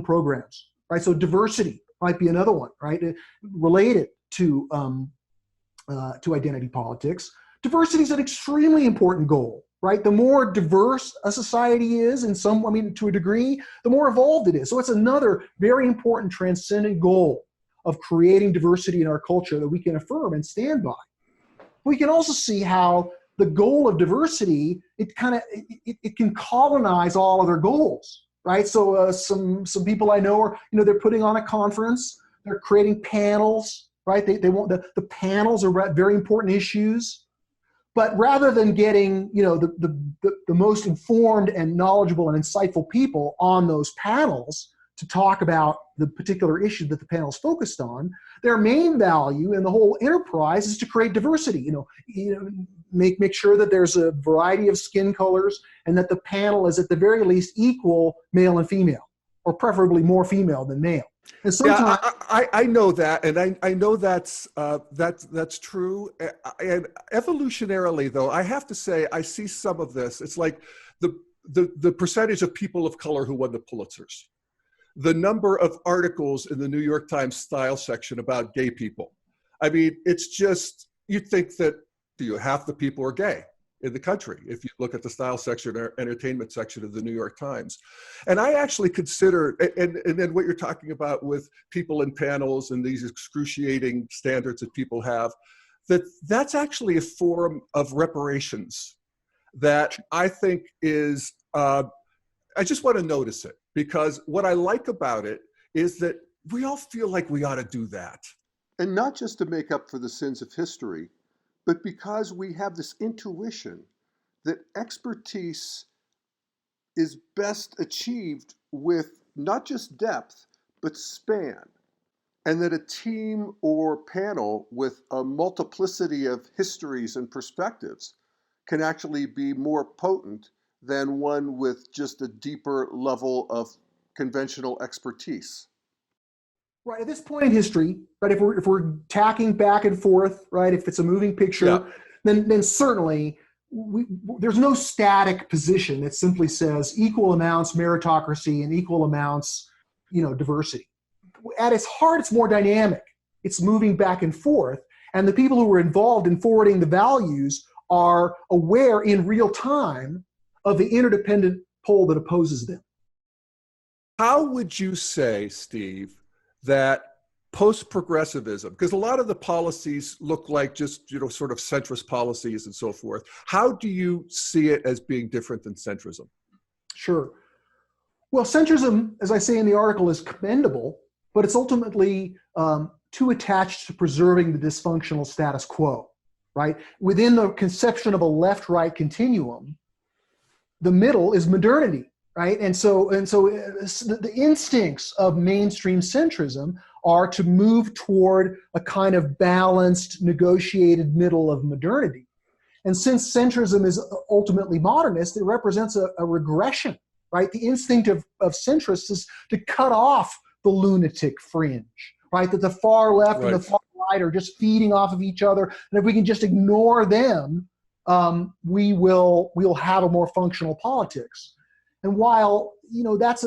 Speaker 2: programs, right? So diversity might be another one, right? Related to identity politics. Diversity is an extremely important goal. Right, the more diverse a society is, to a degree, the more evolved it is. So it's another very important transcendent goal of creating diversity in our culture that we can affirm and stand by. We can also see how the goal of diversity it can colonize all other goals. Right, so some people I know are they're putting on a conference, they're creating panels. Right, they want the panels are very important issues. But rather than getting, the most informed and knowledgeable and insightful people on those panels to talk about the particular issue that the panel is focused on, their main value in the whole enterprise is to create diversity. Make sure that there's a variety of skin colors and that the panel is at the very least equal male and female, or preferably more female than male. And sometimes,
Speaker 1: I know that, and I know that's true. And evolutionarily, though, I have to say I see some of this. It's like the percentage of people of color who won the Pulitzers, the number of articles in the New York Times style section about gay people. I mean, it's just, you'd think that half the people are gay in the country if you look at the style section or entertainment section of the New York Times. And I actually consider, and then what you're talking about with people in panels and these excruciating standards that people have, that's actually a form of reparations that I think is, I just want to notice it, because what I like about it is that we all feel like we ought to do that.
Speaker 3: And not just to make up for the sins of history, but because we have this intuition that expertise is best achieved with not just depth, but span. And that a team or panel with a multiplicity of histories and perspectives can actually be more potent than one with just a deeper level of conventional expertise.
Speaker 2: Right, at this point in history, right, if we're tacking back and forth, right, if it's a moving picture, yeah, then certainly there's no static position that simply says equal amounts meritocracy and equal amounts, diversity. At its heart, it's more dynamic. It's moving back and forth, and the people who are involved in forwarding the values are aware in real time of the interdependent pole that opposes them.
Speaker 1: How would you say, Steve, that post-progressivism, because a lot of the policies look like just, sort of centrist policies and so forth. How do you see it as being different than centrism?
Speaker 2: Sure. Well, centrism, as I say in the article, is commendable, but it's ultimately too attached to preserving the dysfunctional status quo, right? Within the conception of a left-right continuum, the middle is modernity, right? And so the instincts of mainstream centrism are to move toward a kind of balanced, negotiated middle of modernity. And since centrism is ultimately modernist, it represents a regression, right? The instinct of centrists is to cut off the lunatic fringe, right? That the far left and the far right are just feeding off of each other. And if we can just ignore them, we'll have a more functional politics. And while that's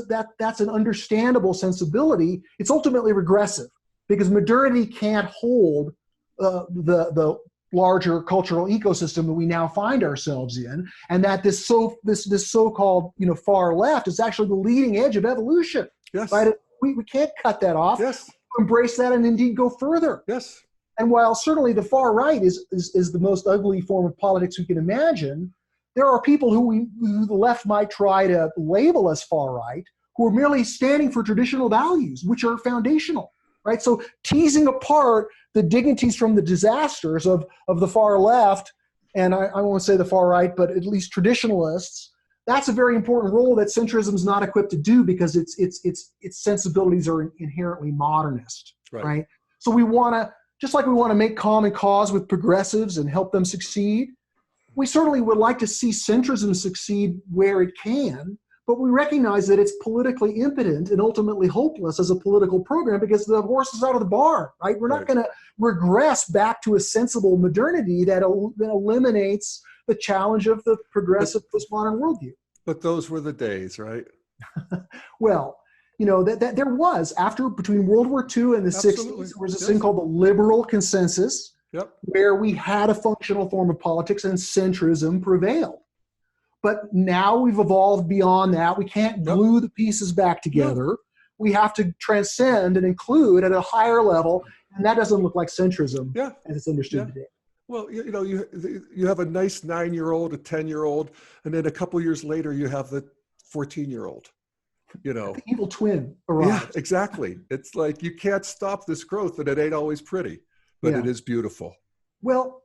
Speaker 2: an understandable sensibility, it's ultimately regressive because modernity can't hold the larger cultural ecosystem that we now find ourselves in, and that this so-called far left is actually the leading edge of evolution.
Speaker 1: Yes.
Speaker 2: Right? We can't cut that off.
Speaker 1: Yes.
Speaker 2: Embrace that and indeed go further.
Speaker 1: Yes.
Speaker 2: And while certainly the far right is the most ugly form of politics we can imagine, there are people who the left might try to label as far right who are merely standing for traditional values, which are foundational, right? So teasing apart the dignities from the disasters of the far left, and I won't say the far right, but at least traditionalists, that's a very important role that centrism is not equipped to do because its sensibilities are inherently modernist, right? So we want to, just like we want to make common cause with progressives and help them succeed, we certainly would like to see centrism succeed where it can, but we recognize that it's politically impotent and ultimately hopeless as a political program because the horse is out of the barn, right? We're not going to regress back to a sensible modernity that eliminates the challenge of the progressive postmodern worldview.
Speaker 1: But those were the days, right?
Speaker 2: Well, that there was, between World War II and the 60s, there was this thing called the liberal consensus, where we had a functional form of politics and centrism prevailed. But now we've evolved beyond that. We can't glue the pieces back together. We have to transcend and include at a higher level, and that doesn't look like centrism as it's understood today.
Speaker 1: Well, you have a nice 9-year-old, a 10-year-old, and then a couple years later you have the 14-year-old.
Speaker 2: The evil twin arrives.
Speaker 1: Yeah, exactly. It's like you can't stop this growth, and it ain't always pretty, but it is beautiful. Well,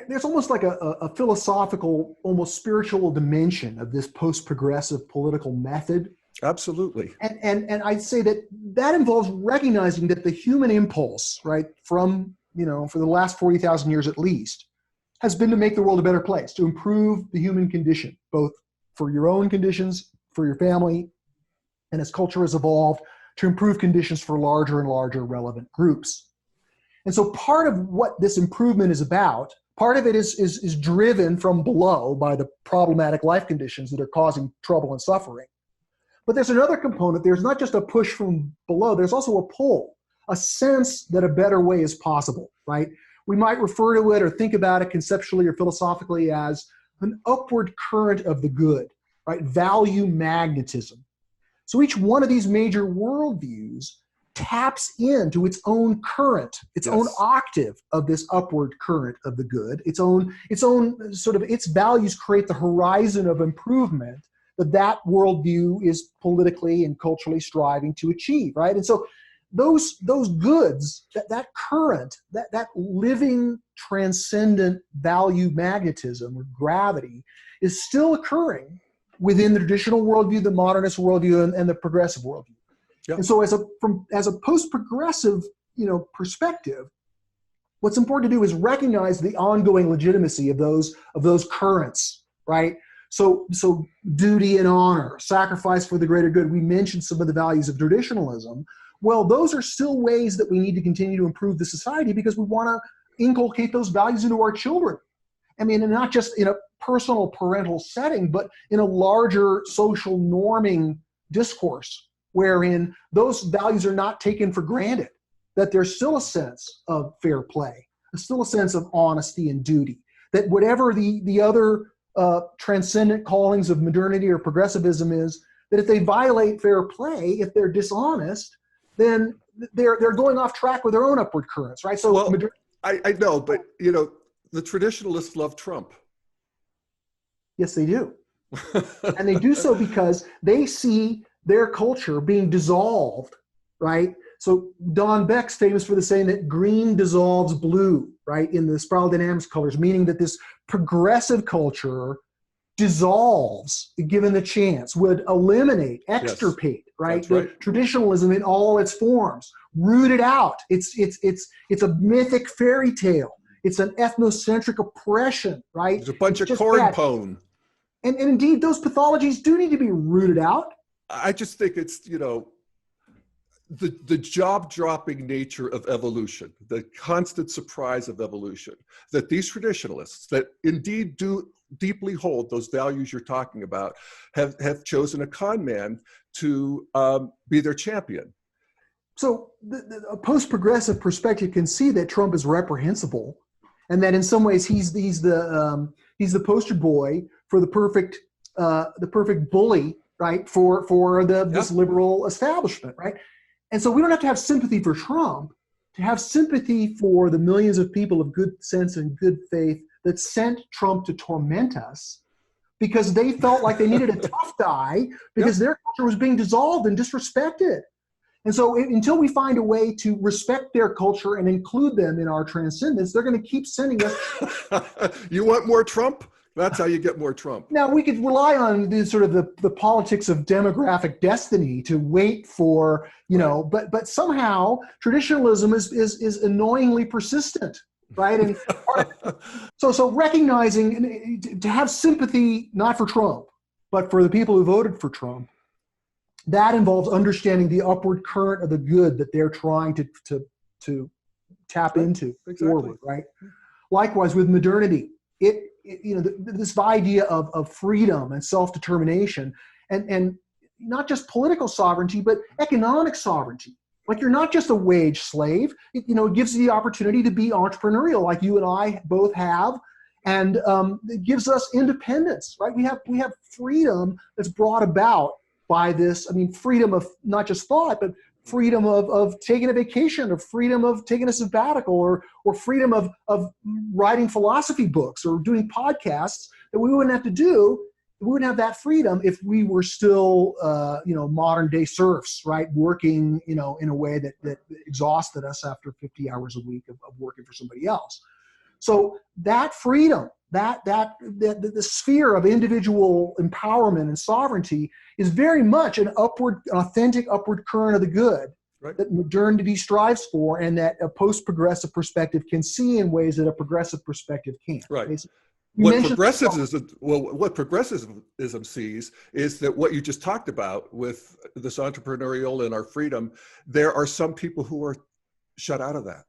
Speaker 2: there's almost like a philosophical, almost spiritual dimension of this post-progressive political method.
Speaker 1: Absolutely.
Speaker 2: And I'd say that involves recognizing that the human impulse, right, from, for the last 40,000 years at least, has been to make the world a better place, to improve the human condition, both for your own conditions, for your family, and as culture has evolved, to improve conditions for larger and larger relevant groups. And so part of what this improvement is about, part of it is driven from below by the problematic life conditions that are causing trouble and suffering. But there's another component. There's not just a push from below, there's also a pull, a sense that a better way is possible, right? We might refer to it or think about it conceptually or philosophically as an upward current of the good, right? Value magnetism. So each one of these major worldviews taps into its own current, its own octave of this upward current of the good, its own sort of, its values create the horizon of improvement that worldview is politically and culturally striving to achieve, right? And so those goods, that current, that living transcendent value magnetism or gravity is still occurring within the traditional worldview, the modernist worldview, and the progressive worldview. And so as a post-progressive, perspective, what's important to do is recognize the ongoing legitimacy of those currents, right? So duty and honor, sacrifice for the greater good. We mentioned some of the values of traditionalism. Well, those are still ways that we need to continue to improve the society because we want to inculcate those values into our children. I mean, and not just in a personal parental setting, but in a larger social norming discourse, wherein those values are not taken for granted, that there's still a sense of fair play, still a sense of honesty and duty, that whatever the other transcendent callings of modernity or progressivism is, that if they violate fair play, if they're dishonest, then they're going off track with their own upward currents, right? So
Speaker 1: well, I know, but the traditionalists love Trump.
Speaker 2: Yes, they do. And they do so because they see their culture being dissolved, right? So Don Beck's famous for the saying that green dissolves blue, right, in the spiral dynamics colors, meaning that this progressive culture dissolves, given the chance, would eliminate, extirpate, right?
Speaker 1: That's right.
Speaker 2: The traditionalism in all its forms, root it out. It's a mythic fairy tale. It's an ethnocentric oppression, right?
Speaker 1: There's a bunch
Speaker 2: It's
Speaker 1: of
Speaker 2: just
Speaker 1: corn
Speaker 2: bad.
Speaker 1: pone.
Speaker 2: And indeed, those pathologies do need to be rooted out.
Speaker 1: I just think it's, the job-dropping nature of evolution, the constant surprise of evolution, that these traditionalists that indeed do deeply hold those values you're talking about have chosen a con man to be their champion.
Speaker 2: So a post-progressive perspective can see that Trump is reprehensible, and that in some ways he's the poster boy for the perfect bully, right? For this liberal establishment, right? And so we don't have to have sympathy for Trump to have sympathy for the millions of people of good sense and good faith that sent Trump to torment us because they felt like they needed a tough guy because their culture was being dissolved and disrespected. And so until we find a way to respect their culture and include them in our transcendence, they're going to keep sending us.
Speaker 1: You want more Trump? That's how you get more Trump.
Speaker 2: Now, we could rely on the politics of demographic destiny to wait for, but somehow traditionalism is annoyingly persistent, right? And so recognizing, to have sympathy, not for Trump, but for the people who voted for Trump, that involves understanding the upward current of the good that they're trying to tap into forward, right? Likewise with modernity, this idea of freedom and self-determination and not just political sovereignty, but economic sovereignty. Like you're not just a wage slave. It gives you the opportunity to be entrepreneurial like you and I both have. And it gives us independence, right? We have freedom that's brought about by this, freedom of not just thought, but freedom of taking a vacation, or freedom of taking a sabbatical, or freedom of writing philosophy books or doing podcasts that we wouldn't have to do. We wouldn't have that freedom if we were still, modern day serfs, right? Working, in a way that exhausted us after 50 hours a week of working for somebody else. So that freedom, the sphere of individual empowerment and sovereignty is very much an authentic upward current of the good that modernity strives for, and that a post-progressive perspective can see in ways that a progressive perspective can't.
Speaker 1: Right. What progressivism sees is that what you just talked about with this entrepreneurial and our freedom, there are some people who are shut out of that.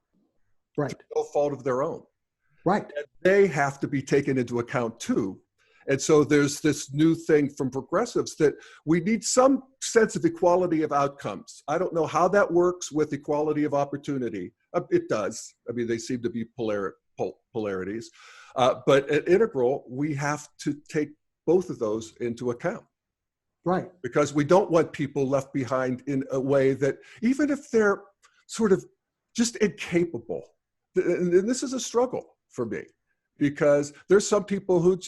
Speaker 2: Right.
Speaker 1: Through no fault of their own.
Speaker 2: Right.
Speaker 1: And they have to be taken into account too. And so there's this new thing from progressives that we need some sense of equality of outcomes. I don't know how that works with equality of opportunity. It does. They seem to be polarities. But at Integral, we have to take both of those into account.
Speaker 2: Right.
Speaker 1: Because we don't want people left behind in a way that, even if they're sort of just incapable, and this is a struggle for me, because there's some people who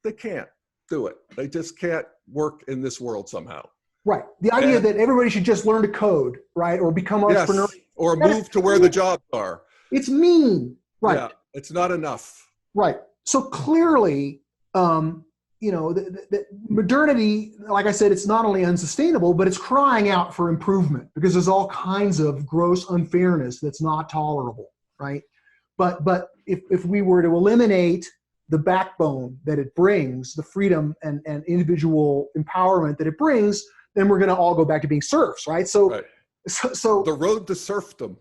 Speaker 1: they can't do it. They just can't work in this world somehow.
Speaker 2: Right. The idea that everybody should just learn to code, right? Or become entrepreneurs.
Speaker 1: Yes, or move to where the jobs are.
Speaker 2: It's mean. Right.
Speaker 1: Yeah, it's not enough.
Speaker 2: Right. So clearly, the modernity, like I said, it's not only unsustainable, but it's crying out for improvement because there's all kinds of gross unfairness that's not tolerable, right? But if we were to eliminate the backbone that it brings, the freedom and individual empowerment that it brings, then we're going to all go back to being serfs, right? So
Speaker 1: the road to serfdom.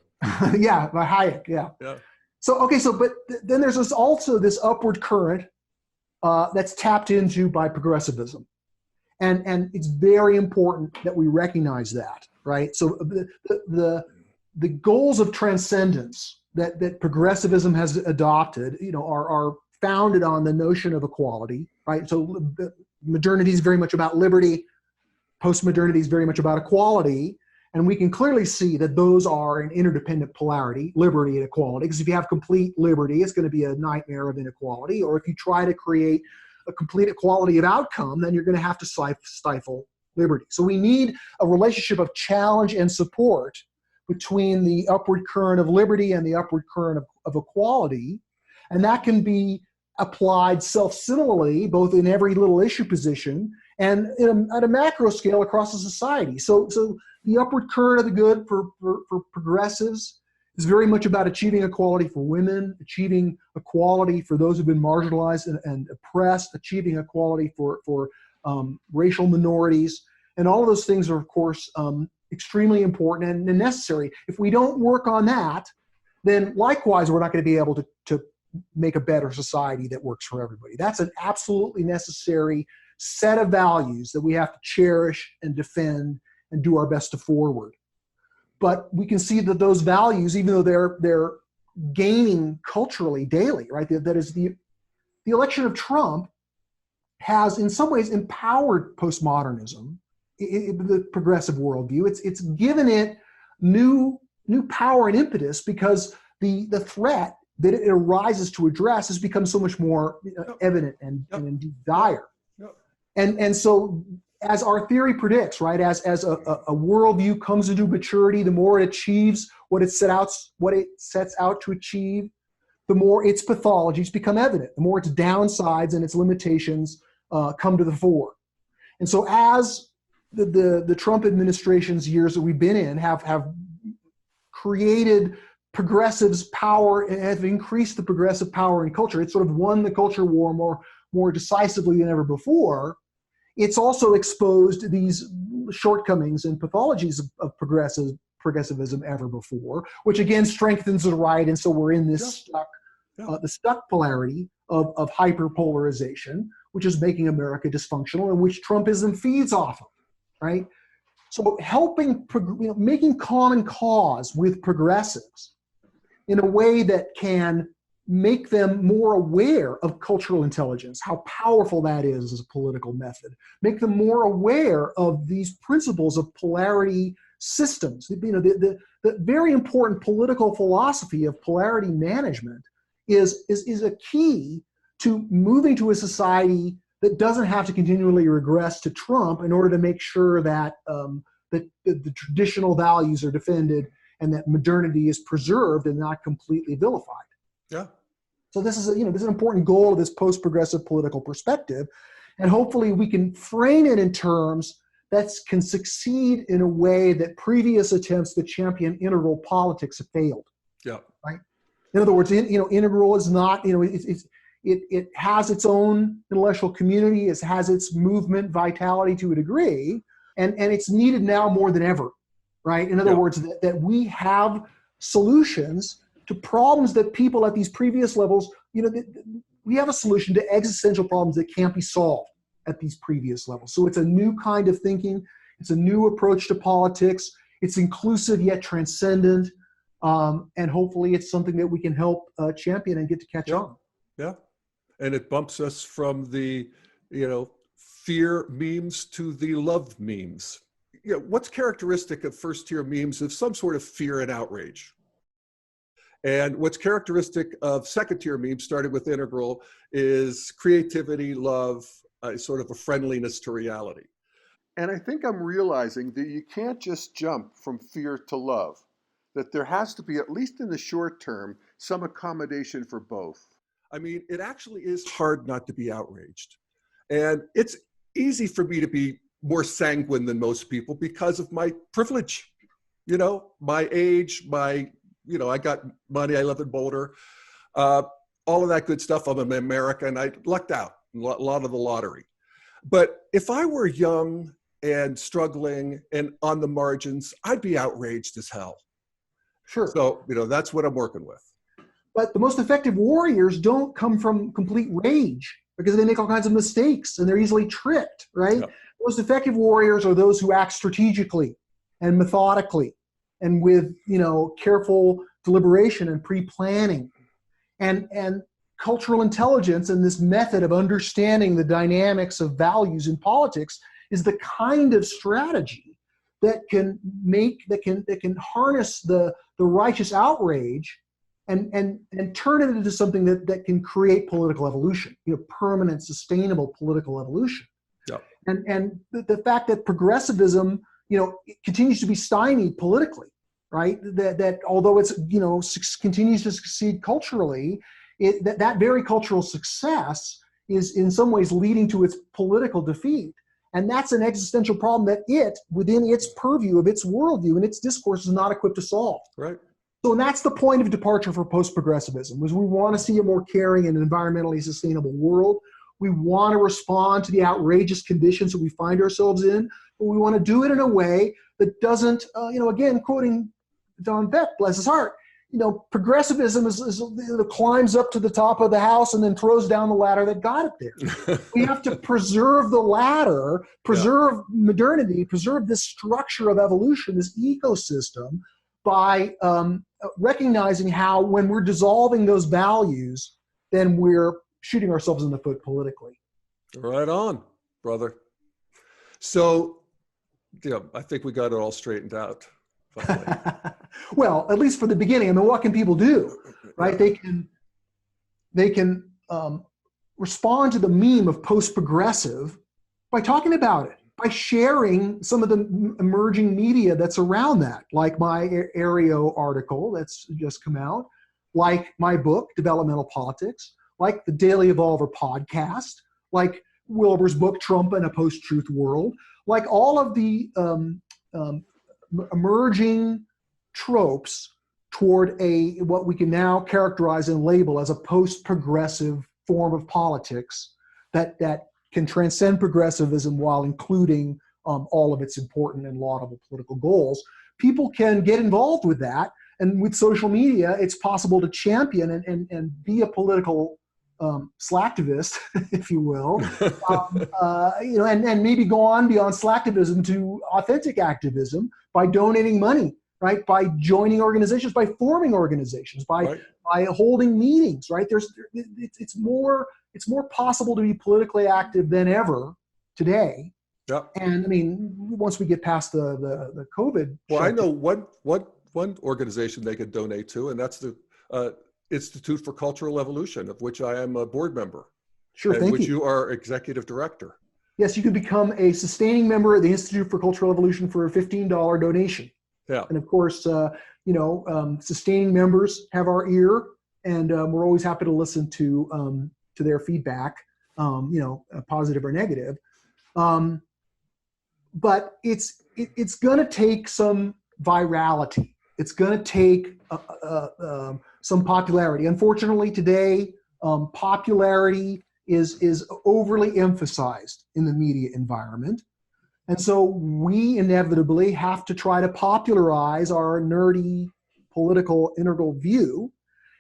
Speaker 2: Yeah, by Hayek. Yeah. So but then there's also this upward current that's tapped into by progressivism, and it's very important that we recognize that, right? So the goals of transcendence that progressivism has adopted, are founded on the notion of equality, right? So modernity is very much about liberty. Postmodernity is very much about equality. And we can clearly see that those are an interdependent polarity, liberty and equality. Because if you have complete liberty, it's going to be a nightmare of inequality. Or if you try to create a complete equality of outcome, then you're going to have to stifle liberty. So we need a relationship of challenge and support between the upward current of liberty and the upward current of equality. And that can be applied self-similarly, both in every little issue position and at a macro scale across the society. So the upward current of the good for progressives is very much about achieving equality for women, achieving equality for those who've been marginalized and oppressed, achieving equality for racial minorities. And all of those things are, of course, extremely important and necessary. If we don't work on that, then likewise, we're not going to be able to make a better society that works for everybody. That's an absolutely necessary set of values that we have to cherish and defend and do our best to forward. But we can see that those values, even though they're gaining culturally daily, right? That is the election of Trump has in some ways empowered postmodernism, the progressive worldview. It's given it new power and impetus because the threat that it arises to address has become so much more evident and indeed dire. And so, as our theory predicts, right, as a worldview comes into maturity, the more it achieves what it sets out to achieve, the more its pathologies become evident, the more its downsides and its limitations come to the fore. And so, as the Trump administration's years that we've been in have created progressives' power and have increased the progressive power in culture, it's sort of won the culture war more decisively than ever before. It's also exposed these shortcomings and pathologies of progressivism ever before, which again strengthens the right. And so we're in this the stuck polarity of hyperpolarization, which is making America dysfunctional and which Trumpism feeds off of, right? So helping, making common cause with progressives in a way that can make them more aware of cultural intelligence, how powerful that is as a political method, make them more aware of these principles of polarity systems. The very important political philosophy of polarity management is a key to moving to a society that doesn't have to continually regress to Trump in order to make sure that the traditional values are defended and that modernity is preserved and not completely vilified.
Speaker 1: Yeah.
Speaker 2: So this is an important goal of this post-progressive political perspective, and hopefully we can frame it in terms that can succeed in a way that previous attempts to champion integral politics have failed. Yeah. Right. In other words, integral is not. It has its own intellectual community. It has its movement vitality to a degree, and it's needed now more than ever. Right. In other words, that we have solutions to problems that people at these previous levels, we have a solution to existential problems that can't be solved at these previous levels. So it's a new kind of thinking. It's a new approach to politics. It's inclusive yet transcendent. And hopefully it's something that we can help champion and get to catch on.
Speaker 1: Yeah. And it bumps us from the, fear memes to the love memes. What's characteristic of first-tier memes is some sort of fear and outrage. And what's characteristic of second-tier memes, started with integral, is creativity, love, sort of a friendliness to reality.
Speaker 3: And I think I'm realizing that you can't just jump from fear to love, that there has to be, at least in the short term, some accommodation for both.
Speaker 1: I mean, it actually is hard not to be outraged. And it's easy for me to be more sanguine than most people because of my privilege, my age, I got money, I live in Boulder, all of that good stuff. I'm an American. I lucked out a lot of the lottery. But if I were young and struggling and on the margins, I'd be outraged as hell.
Speaker 2: Sure.
Speaker 1: So, that's what I'm working with.
Speaker 2: But the most effective warriors don't come from complete rage because they make all kinds of mistakes and they're easily tricked, right? Yeah. The most effective warriors are those who act strategically and methodically and with, careful deliberation and pre-planning. And cultural intelligence and this method of understanding the dynamics of values in politics is the kind of strategy that can harness the righteous outrage and turn it into something that can create political evolution, permanent, sustainable political evolution.
Speaker 1: Yeah.
Speaker 2: And the fact that progressivism, it continues to be stymied politically, right? That although it's, continues to succeed culturally, that very cultural success is in some ways leading to its political defeat. And that's an existential problem that within its purview of its worldview and its discourse, is not equipped to solve.
Speaker 1: Right.
Speaker 2: So that's the point of departure for post-progressivism, was we want to see a more caring and environmentally sustainable world. We want to respond to the outrageous conditions that we find ourselves in, but we want to do it in a way that doesn't, again, quoting Don Beck, bless his heart, progressivism is climbs up to the top of the house and then throws down the ladder that got it there. We have to preserve the ladder, preserve modernity, preserve this structure of evolution, this ecosystem, by recognizing how when we're dissolving those values, then we're shooting ourselves in the foot politically.
Speaker 1: Right on, brother. So, I think we got it all straightened out.
Speaker 2: Well, at least for the beginning. I mean, what can people do, right? They can respond to the meme of post-progressive by talking about it, by sharing some of the emerging media that's around that, like my Aereo article that's just come out, like my book, Developmental Politics, like the Daily Evolver podcast, like Wilbur's book, Trump in a Post-Truth World, like all of the emerging tropes toward what we can now characterize and label as a post-progressive form of politics that can transcend progressivism while including all of its important and laudable political goals. People can get involved with that, and with social media, it's possible to champion and be a political slacktivist, if you will, and maybe go on beyond slacktivism to authentic activism by donating money, right? By joining organizations, by forming organizations, by holding meetings, right? It's more possible to be politically active than ever today.
Speaker 1: Yep.
Speaker 2: And I mean, once we get past the COVID.
Speaker 1: Well, I know one organization they could donate to, and that's the Institute for Cultural Evolution, of which I am a board member.
Speaker 2: Sure, thank you.
Speaker 1: Which you are executive director.
Speaker 2: Yes, you could become a sustaining member of the Institute for Cultural Evolution for a $15 donation.
Speaker 1: Yeah.
Speaker 2: And of course, sustaining members have our ear, and we're always happy to listen to their feedback, positive or negative. But it's going to take some virality. It's going to take some popularity. Unfortunately, today, popularity is overly emphasized in the media environment. And so we inevitably have to try to popularize our nerdy political integral view.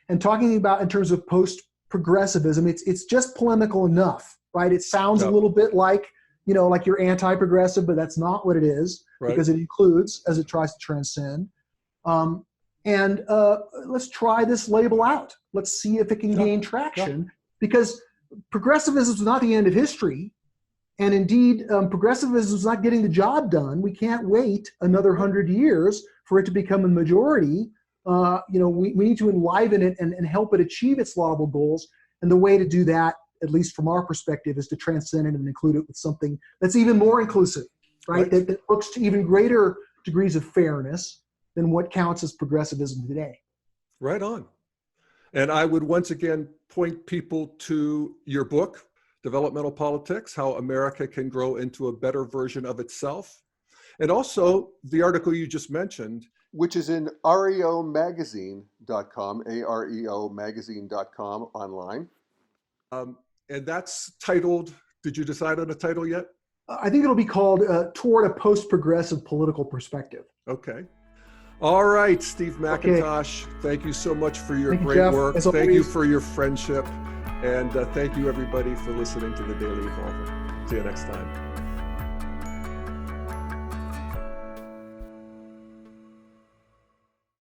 Speaker 2: And talking about in terms of post-progressivism, it's just polemical enough, right? It sounds a little bit like you're anti-progressive, but that's not what it is, because it includes as it tries to transcend. And let's try this label out. Let's see if it can gain traction, because progressivism is not the end of history. And indeed, progressivism is not getting the job done. We can't wait another 100 years for it to become a majority. We need to enliven it and help it achieve its laudable goals. And the way to do that, at least from our perspective, is to transcend it and include it with something that's even more inclusive, right? That looks to even greater degrees of fairness than what counts as progressivism today.
Speaker 1: Right on. And I would once again point people to your book, Developmental Politics, How America Can Grow into a Better Version of Itself. And also the article you just mentioned,
Speaker 3: which is in areomagazine.com, AREO magazine.com online.
Speaker 1: And that's titled, did you decide on a title yet?
Speaker 2: I think it'll be called Toward a Post-Progressive Political Perspective.
Speaker 1: Okay. All right, Steve McIntosh, thank you so much for your great work. Thank you for your friendship. And thank you, everybody, for listening to the Daily Evolver. See you next time.